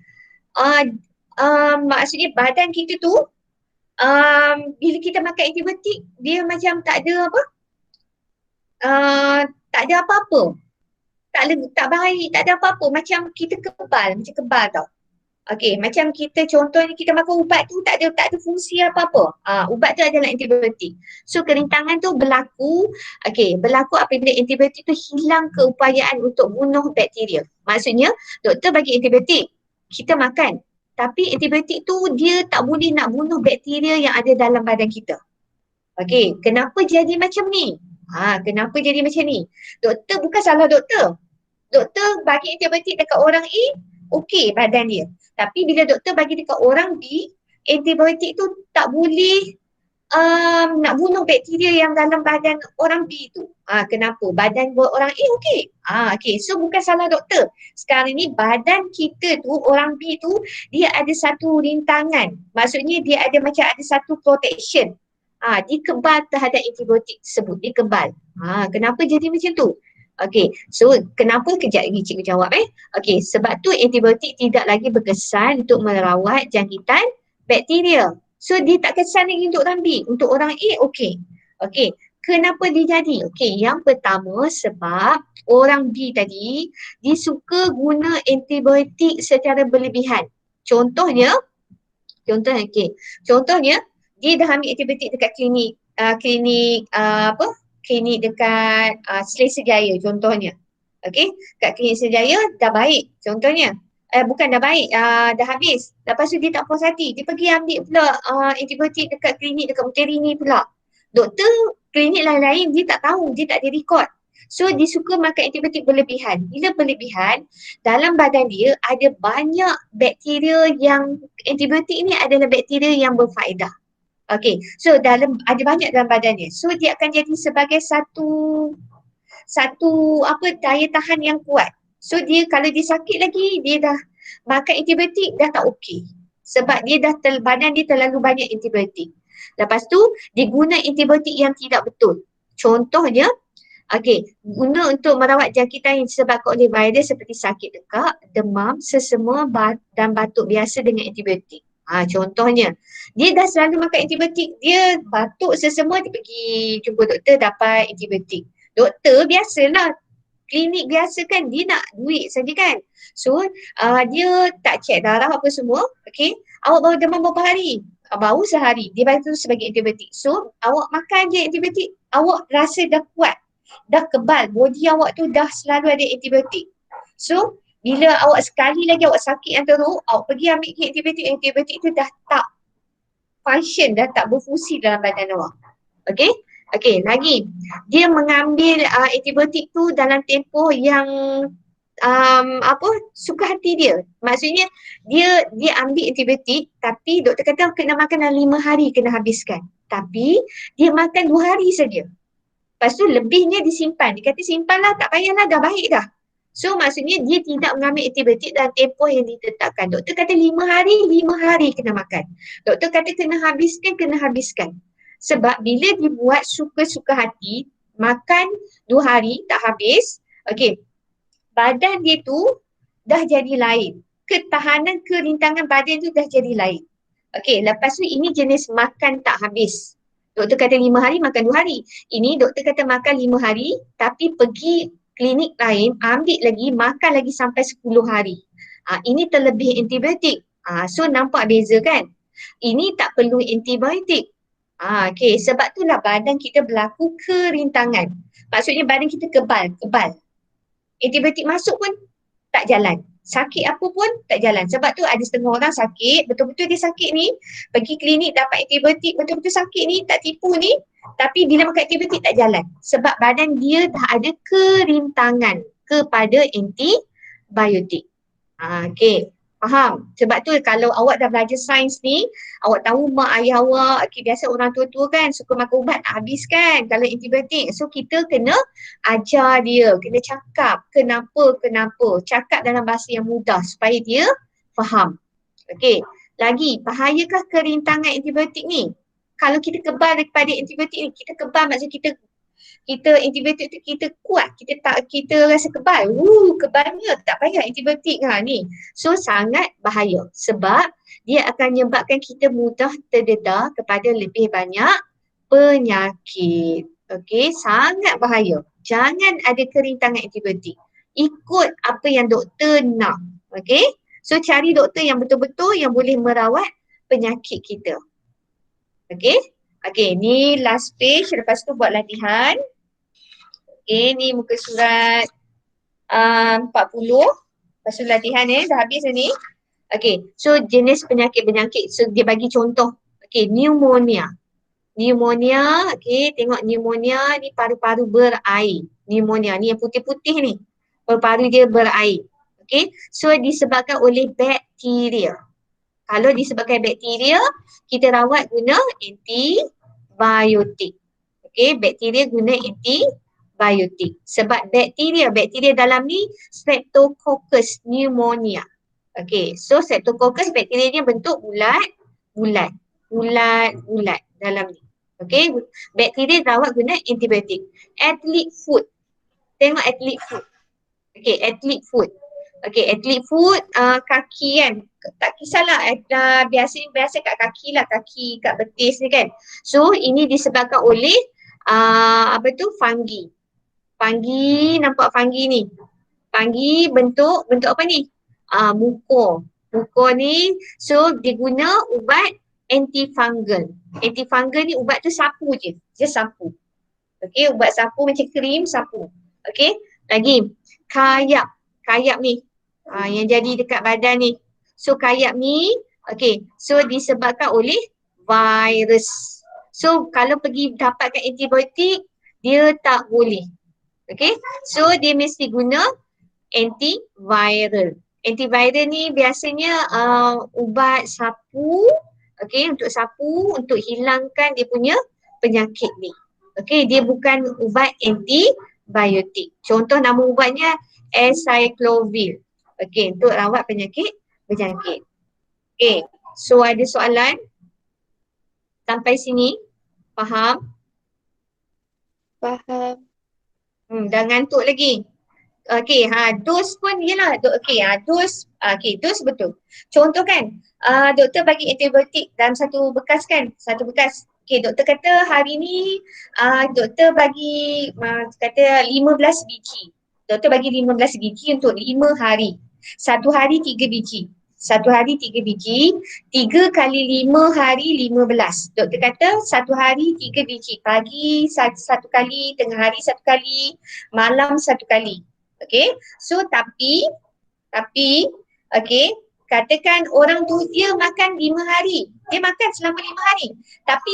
uh, maksudnya badan kita tu bila kita makan antibiotik dia macam tak ada apa? Uh, tak ada apa-apa. Tak baik, tak ada apa-apa. Macam kita kebal, macam kebal tau. Okey, macam kita contohnya kita makan ubat tu tak ada fungsi apa-apa. Ubat tu adalah antibiotik. So kerintangan tu berlaku, berlaku apabila antibiotik tu hilang keupayaan untuk bunuh bakteria. Maksudnya doktor bagi antibiotik, kita makan. Tapi antibiotik tu dia tak boleh nak bunuh bakteria yang ada dalam badan kita. Okey, kenapa jadi macam ni? Kenapa jadi macam ni? Doktor bukan salah doktor. Doktor bagi antibiotik dekat orang A, okey badan dia. Tapi bila doktor bagi dekat orang B, antibiotik tu tak boleh nak bunuh bakteria yang dalam badan orang B tu. Kenapa? Badan buat orang A okey. Okey. So bukan salah doktor. Sekarang ni badan kita tu, orang B tu, dia ada satu rintangan. Maksudnya dia ada macam ada satu protection. Dia kebal terhadap antibiotik tersebut. Dia kebal. Kenapa jadi macam tu? Okey, so kenapa kejap lagi cikgu jawab Okey, sebab tu antibiotik tidak lagi berkesan untuk merawat jangkitan bakteria. So dia tak kesan lagi untuk orang B, untuk orang A okey. Okey, kenapa dia jadi? Okey, yang pertama sebab orang B tadi dia suka guna antibiotik secara berlebihan. Contohnya dia dah ambil antibiotik dekat klinik dekat Selesa Jaya contohnya. Okey, kat klinik Selesa Jaya dah baik contohnya. Bukan dah baik, dah habis. Lepas tu dia tak puas hati, dia pergi ambil pula antibiotik dekat klinik dekat Muterini pula. Doktor klinik lain-lain dia tak tahu, dia tak ada rekod. So dia suka makan antibiotik berlebihan. Bila berlebihan, dalam badan dia ada banyak bakteria yang antibiotik ni adalah bakteria yang berfaedah. Okey, so ada banyak dalam badannya. So dia akan jadi sebagai satu daya tahan yang kuat. So dia kalau dia sakit lagi, dia dah makan antibiotik dah tak okey. Sebab dia badan dia terlalu banyak antibiotik. Lepas tu dia guna antibiotik yang tidak betul. Contohnya, guna untuk merawat jangkitan yang disebabkan oleh virus seperti sakit dekak, demam, sesama dan batuk biasa dengan antibiotik. Contohnya, dia dah selalu makan antibiotik, dia batuk sesama, dia pergi jumpa doktor dapat antibiotik. Doktor biasalah, klinik biasa kan, dia nak duit saja kan. So, dia tak cek darah apa semua, awak baru demam berapa hari? Baru sehari, dia bagi tu sebagai antibiotik. So, awak makan je antibiotik, awak rasa dah kuat, dah kebal, body awak tu dah selalu ada antibiotik. So, bila awak sekali lagi awak sakit yang teruk, awak pergi ambil antibiotik tu dah tak function, dah tak berfungsi dalam badan awak. Okey, lagi. Dia mengambil antibiotik tu dalam tempoh yang suka hati dia. Maksudnya dia ambil antibiotik tapi doktor kata kena makan dalam 5 hari kena habiskan. Tapi dia makan 2 hari saja. Lepas tu lebihnya disimpan. Dia kata simpanlah, tak payahlah, dah baik dah. So maksudnya dia tidak mengambil antibiotik dalam tempoh yang ditetapkan. Doktor kata 5 hari kena makan. Doktor kata kena habiskan. Sebab bila dibuat suka-suka hati, makan 2 hari tak habis, badan dia tu dah jadi lain. Ketahanan kerintangan badan tu dah jadi lain. Lepas tu ini jenis makan tak habis. Doktor kata 5 hari, makan 2 hari. Ini doktor kata makan 5 hari, tapi pergi klinik lain, ambil lagi, makan lagi sampai 10 hari. Ini terlebih antibiotik. So nampak beza kan? Ini tak perlu antibiotik. Sebab itulah badan kita berlaku kerintangan. Maksudnya badan kita kebal. Antibiotik masuk pun tak jalan. Sakit apa pun tak jalan. Sebab tu ada setengah orang sakit, betul-betul dia sakit ni, pergi klinik dapat antibiotik, betul-betul sakit ni, tak tipu ni, tapi bila makan antibiotik tak jalan. Sebab badan dia dah ada kerintangan kepada antibiotik. Faham? Sebab tu kalau awak dah belajar sains ni, awak tahu mak ayah awak, biasa orang tua-tua kan suka makan ubat tak habis kan kalau antibiotik. So kita kena ajar dia, kena cakap kenapa. Cakap dalam bahasa yang mudah supaya dia faham. Lagi, bahayakah kerintangan antibiotik ni? Kalau kita kebal daripada antibiotik ni, kita kebal maksud kita kita antibiotik tu kita kuat, kita rasa kebal. Kebalnya tak payah antibiotik ni. So sangat bahaya sebab dia akan menyebabkan kita mudah terdedah kepada lebih banyak penyakit. Okey, sangat bahaya. Jangan ada kerintangan antibiotik. Ikut apa yang doktor nak. Okey? So cari doktor yang betul-betul yang boleh merawat penyakit kita. Okey? Okey, ni last page, lepas tu buat latihan. Okey, ni muka surat 40. Lepas tu latihan dah habis ni. Okey, so jenis penyakit-penyakit, so dia bagi contoh. Okey, pneumonia. Pneumonia, okey, tengok pneumonia ni paru-paru berair. Pneumonia ni yang putih-putih ni. Paru-paru dia berair. Okey, so disebabkan oleh bakteria. Kalau disebabkan bakteria, kita rawat guna antibiotik. Okey, bakteria guna antibiotik. Sebab bakteria dalam ni Streptococcus pneumonia. Okey, so Streptococcus bakteria dia bentuk bulat dalam ni. Okey, bakteria rawat guna antibiotik. Athlete's foot. Tengok athlete's foot. Okey, athlete's foot. Okey, athlete's foot kaki kan. Tak kisahlah biasa kat kaki lah, kaki kat betis ni kan. So ini disebabkan oleh fungi. Fungi, nampak fungi ni. Fungi bentuk apa ni? Muko. Muko ni so dia guna ubat antifungal. Antifungal ni ubat tu sapu je. Just sapu. Okey, ubat sapu macam krim sapu. Okey, lagi kayap. Kayap ni yang jadi dekat badan ni. So kayap ni, okey, so disebabkan oleh virus. So kalau pergi dapatkan antibiotik, dia tak boleh. Okey, so dia mesti guna antiviral. Antiviral ni biasanya ubat sapu, okey, untuk sapu, untuk hilangkan dia punya penyakit ni. Okey, dia bukan ubat antibiotik. Contoh nama ubatnya acyclovir. Okey, untuk rawat penyakit. Okey, so ada soalan? Sampai sini? Faham? Faham. Dah ngantuk lagi? Okey, dos pun yelah. Dos betul. Contoh kan, doktor bagi antibiotik dalam satu bekas kan, satu bekas. Okey, doktor kata hari ni doktor bagi kata 15 biji. Doktor bagi 15 biji untuk 5 hari. Satu hari 3 biji. 3 kali 5 hari 15. Doktor kata satu hari 3 biji. Pagi satu kali, tengah hari satu kali, malam satu kali. Okay, so tapi, okay, katakan orang tu dia makan 5 hari. Dia makan selama 5 hari. Tapi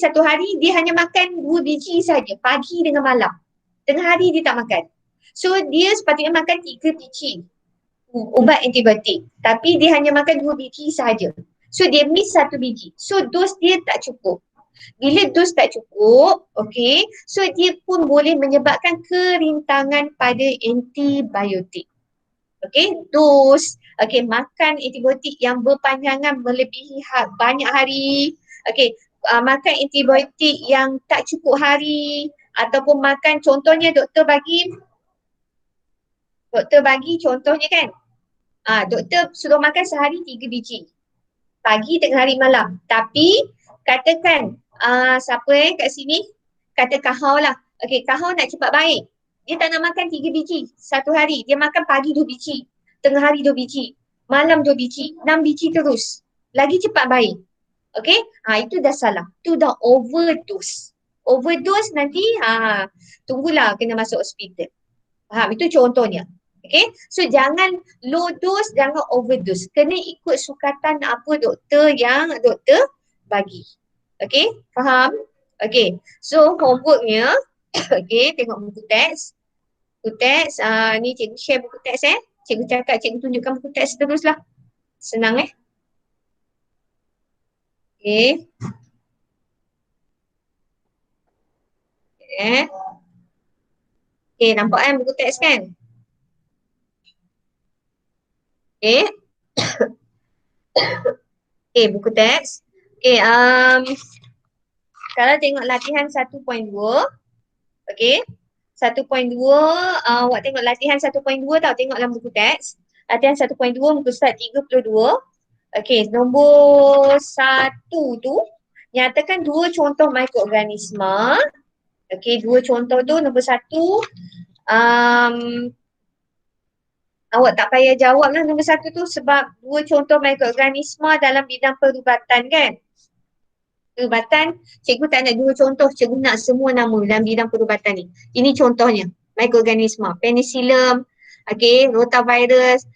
satu hari dia hanya makan 2 biji saja, pagi dengan malam. Tengah hari dia tak makan. So dia sepatutnya makan 3 biji ubat antibiotik. Tapi dia hanya makan 2 biji saja. So dia miss 1 biji. So dos dia tak cukup. Bila dos tak cukup, okay, so dia pun boleh menyebabkan kerintangan pada antibiotik. Okay, dos, okay, makan antibiotik yang berpanjangan melebihi banyak hari, okay, makan antibiotik yang tak cukup hari, ataupun makan, contohnya doktor bagi contohnya kan, doktor suruh makan sehari 3 biji, pagi, tengah hari, malam. Tapi katakan siapa kat sini, kata Kahau lah. Okey, Kahau nak cepat baik. Dia tak nak makan 3 biji satu hari. Dia makan pagi 2 biji, tengah hari 2 biji, malam 2 biji, 6 biji terus. Lagi cepat baik. Okey, itu dah salah. Itu dah overdose. Overdose nanti tunggulah kena masuk hospital. Faham? Itu contohnya. Okay, so jangan low dose, jangan overdose. Kena ikut sukatan apa doktor yang doktor bagi. Okay, faham? Okay, so homeworknya, okay, tengok buku teks. Buku teks, ni cikgu share buku teks Cikgu cakap, cikgu tunjukkan buku teks teruslah. Senang Okay. Okay, nampak buku teks kan? Okay. Okay, buku teks. Okay, Kalau tengok latihan 1.2, okey. 1.2, awak tengok latihan 1.2 tau, tengok dalam buku teks. Latihan 1.2 muka surat 32. Okey, nombor 1 tu nyatakan 2 contoh mikroorganisma. Okey, 2 contoh tu nombor 1 awak tak payah jawab lah nombor 1 tu sebab 2 contoh mikroorganisma dalam bidang perubatan kan. Perubatan, cikgu tak nak 2 contoh, cikgu nak semua nama dalam bidang perubatan ni. Ini contohnya, mikroorganisma, penicillium, okay, rotavirus,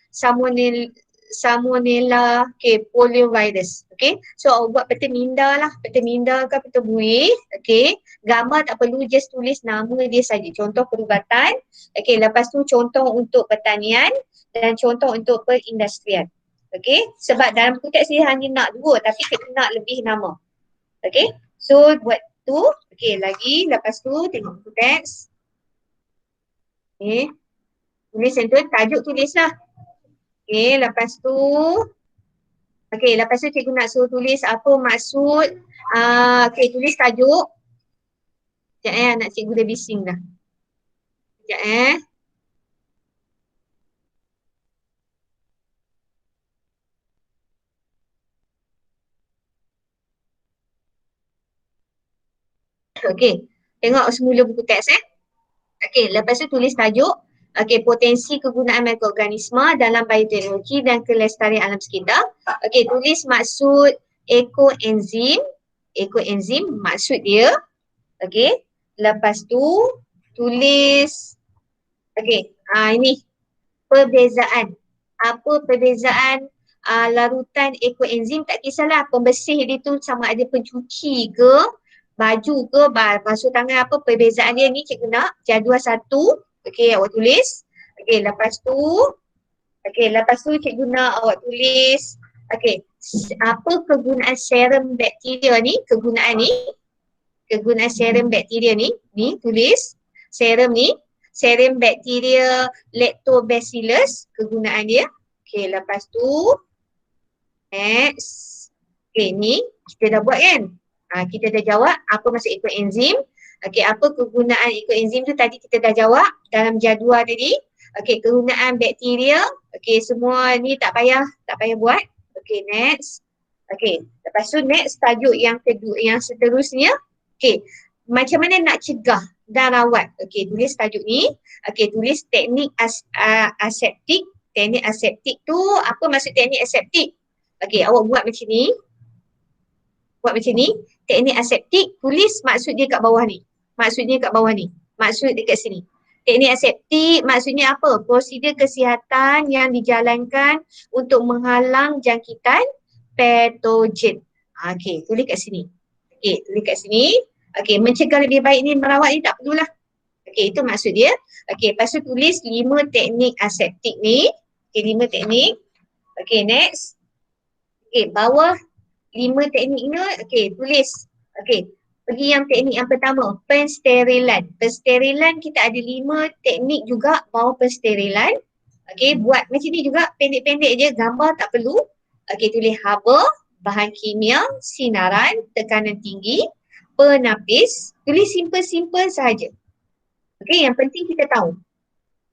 salmonella, okay, poliovirus, okay. So awak buat peta minda lah, peta minda ke peta buih, okay. Gambar tak perlu, just tulis nama dia saja. Contoh perubatan, okay. Lepas tu contoh untuk pertanian dan contoh untuk perindustrian, okay. Sebab dalam buku teks dia hanya nak 2 tapi kita nak lebih nama. Okay, so buat tu, okay lagi, lepas tu tengok buku teks. Okay, tulis yang tu, tajuk tulis lah. Okay, lepas tu, okay lepas tu cikgu nak suruh tulis apa maksud, okay tulis tajuk. Sekejap anak cikgu dah bising dah. Sekejap Okay, tengok semula buku teks Okay, lepas tu tulis tajuk. Okay, potensi kegunaan mikroorganisma dalam bioteknologi dan kelestarian alam sekitar. Okay, tulis maksud ekoenzim. Ekoenzim maksud dia. Okay, lepas tu tulis. Okay, ini perbezaan. Apa perbezaan larutan ekoenzim, tak kisahlah pembersih dia tu sama ada pencuci ke, baju ke, basuh tangan apa, perbezaan dia ni cikgu nak jadual 1. Okey, awak tulis. Okey, lepas tu cikgu nak awak tulis. Okey, apa kegunaan serum bakteria ni? Kegunaan serum bakteria ni tulis serum ni. Serum bakteria Lactobacillus, kegunaan dia. Okey, lepas tu next. Okey, ni kita dah buat kan? Kita dah jawab apa maksud ekoenzim. Okey, apa kegunaan ekoenzim tu tadi kita dah jawab dalam jadual tadi. Okey, kegunaan bakteria. Okey, semua ni tak payah buat. Okey, next. Okey, lepas tu next tajuk yang kedua, yang seterusnya. Okey, macam mana nak cegah dan rawat. Okey, tulis tajuk ni. Okey, tulis teknik aseptik. Teknik aseptik tu, apa maksud teknik aseptik? Okey, awak buat macam ni. Teknik aseptik, tulis maksud dia kat bawah ni. Maksud dekat sini. Teknik aseptik maksudnya apa? Prosedur kesihatan yang dijalankan untuk menghalang jangkitan patogen. Okey, tulis kat sini. Okey, mencegah lebih baik ni, merawat ni tak perlulah. Okey, itu maksud dia. Okey, lepas tu tulis 5 teknik aseptik ni. Okey, 5 teknik. Okey, next. Okey, bawah 5 teknik ni, okey, tulis. Okey, pergi yang teknik yang pertama, pensterilan. Pensterilan kita ada 5 teknik juga bawah pensterilan. Okey, buat macam ni juga, pendek-pendek je, gambar tak perlu. Okey, tulis haba, bahan kimia, sinaran, tekanan tinggi, penapis. Tulis simple-simple sahaja. Okey, yang penting kita tahu.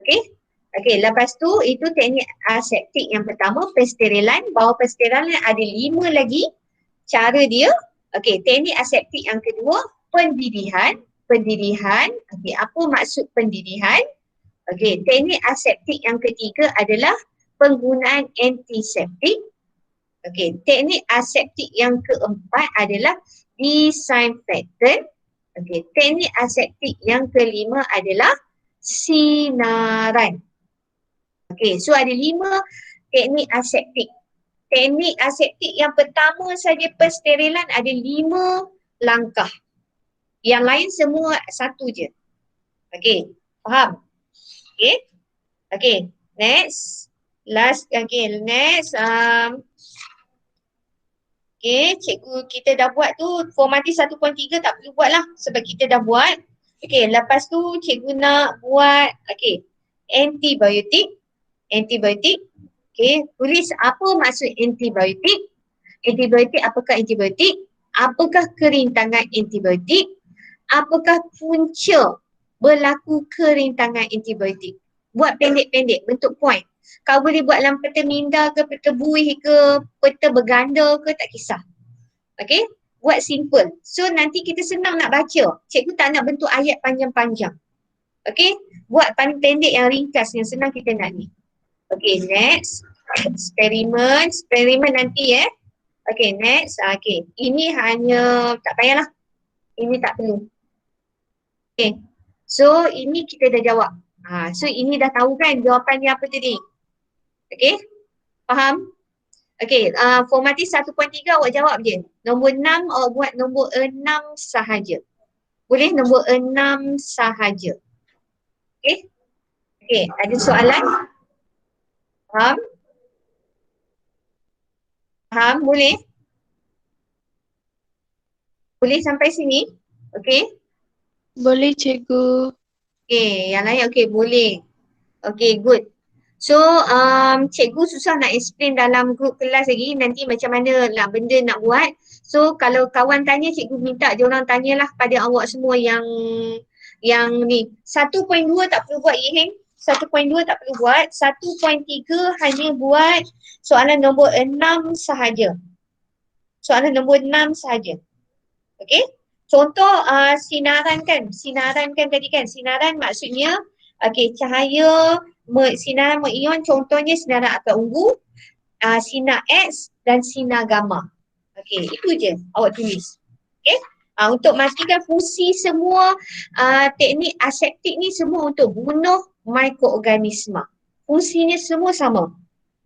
Okey. Okey, lepas tu itu teknik aseptik yang pertama, pensterilan. Bawah pensterilan ada 5 lagi cara dia. Okey, teknik aseptik yang kedua, pendidihan. Okey, apa maksud pendidihan? Okey, teknik aseptik yang ketiga adalah penggunaan antiseptik. Okey, teknik aseptik yang keempat adalah disinfektan. Okey, teknik aseptik yang kelima adalah sinaran. Okey, so ada 5 teknik aseptik. Teknik aseptik yang pertama saja pensterilan ada 5 langkah. Yang lain semua satu je. Okey, faham? Okey, next. Next. Okey, cikgu kita dah buat tu formatif 1.3 tak perlu buat lah sebab kita dah buat. Okey, lepas tu cikgu nak buat antibiotik. Okey, tulis apa maksud antibiotik. Antibiotik, apakah antibiotik? Apakah kerintangan antibiotik? Apakah punca berlaku kerintangan antibiotik? Buat pendek-pendek, bentuk point. Kau boleh buat dalam peta minda ke, peta buih ke, peta berganda ke, tak kisah. Okay? Buat simple. So nanti kita senang nak baca. Cikgu tak nak bentuk ayat panjang-panjang. Okay? Buat paling pendek yang ringkas, yang senang kita nak ni. Okay, next. Eksperimen nanti Okay, next. Okay, ini hanya, tak payahlah. Ini tak perlu. Okay, so ini kita dah jawab. So ini dah tahu kan jawapan dia apa tadi? Okay, faham? Okay, formatif 1.3 awak jawab je. Nombor 6 awak buat nombor 6 sahaja. Boleh nombor 6 sahaja. Okay, okay, ada soalan? Faham? Faham? Boleh? Boleh sampai sini? Okay? Boleh cikgu. Okay, yang lain okay, boleh. Okay, good. So, cikgu susah nak explain dalam group kelas lagi, nanti macam mana lah benda nak buat. So, kalau kawan tanya, cikgu minta diorang tanyalah pada awak semua yang ni. 1.2 tak perlu buat Yiheng. 1.2 tak perlu buat. 1.3 hanya buat soalan nombor 6 sahaja. Soalan nombor 6 sahaja. Okay? Contoh sinaran kan tadi kan. Sinaran maksudnya cahaya sinaran mengion, contohnya sinaran akan ungu, sinar X dan sinar gamma. Okay, itu je awak tulis. Okay? Untuk memastikan fungsi semua teknik aseptik ni semua untuk bunuh mikroorganisma. Fungsinya semua sama.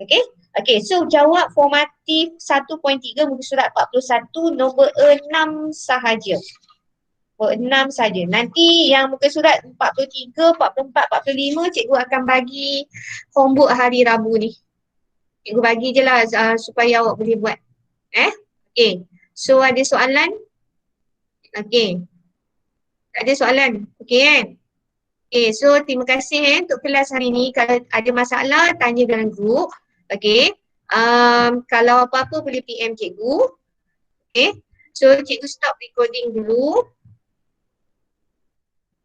Okay? Okay, so jawab formatif 1.3 muka surat 41 nombor 6 sahaja. Nombor 6 saja. Nanti yang muka surat 43, 44, 45 cikgu akan bagi homework hari Rabu ni. Cikgu bagi je lah supaya awak boleh buat. Okay, so ada soalan? Okay. Tak ada soalan? Okay kan? Okay, so terima kasih untuk kelas hari ni. Kalau ada masalah, tanya dalam grup. Okay. Kalau apa-apa boleh PM cikgu. Okay. So cikgu stop recording dulu.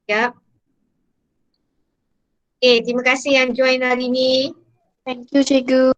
Sekejap. Okay, terima kasih yang join hari ni. Thank you cikgu.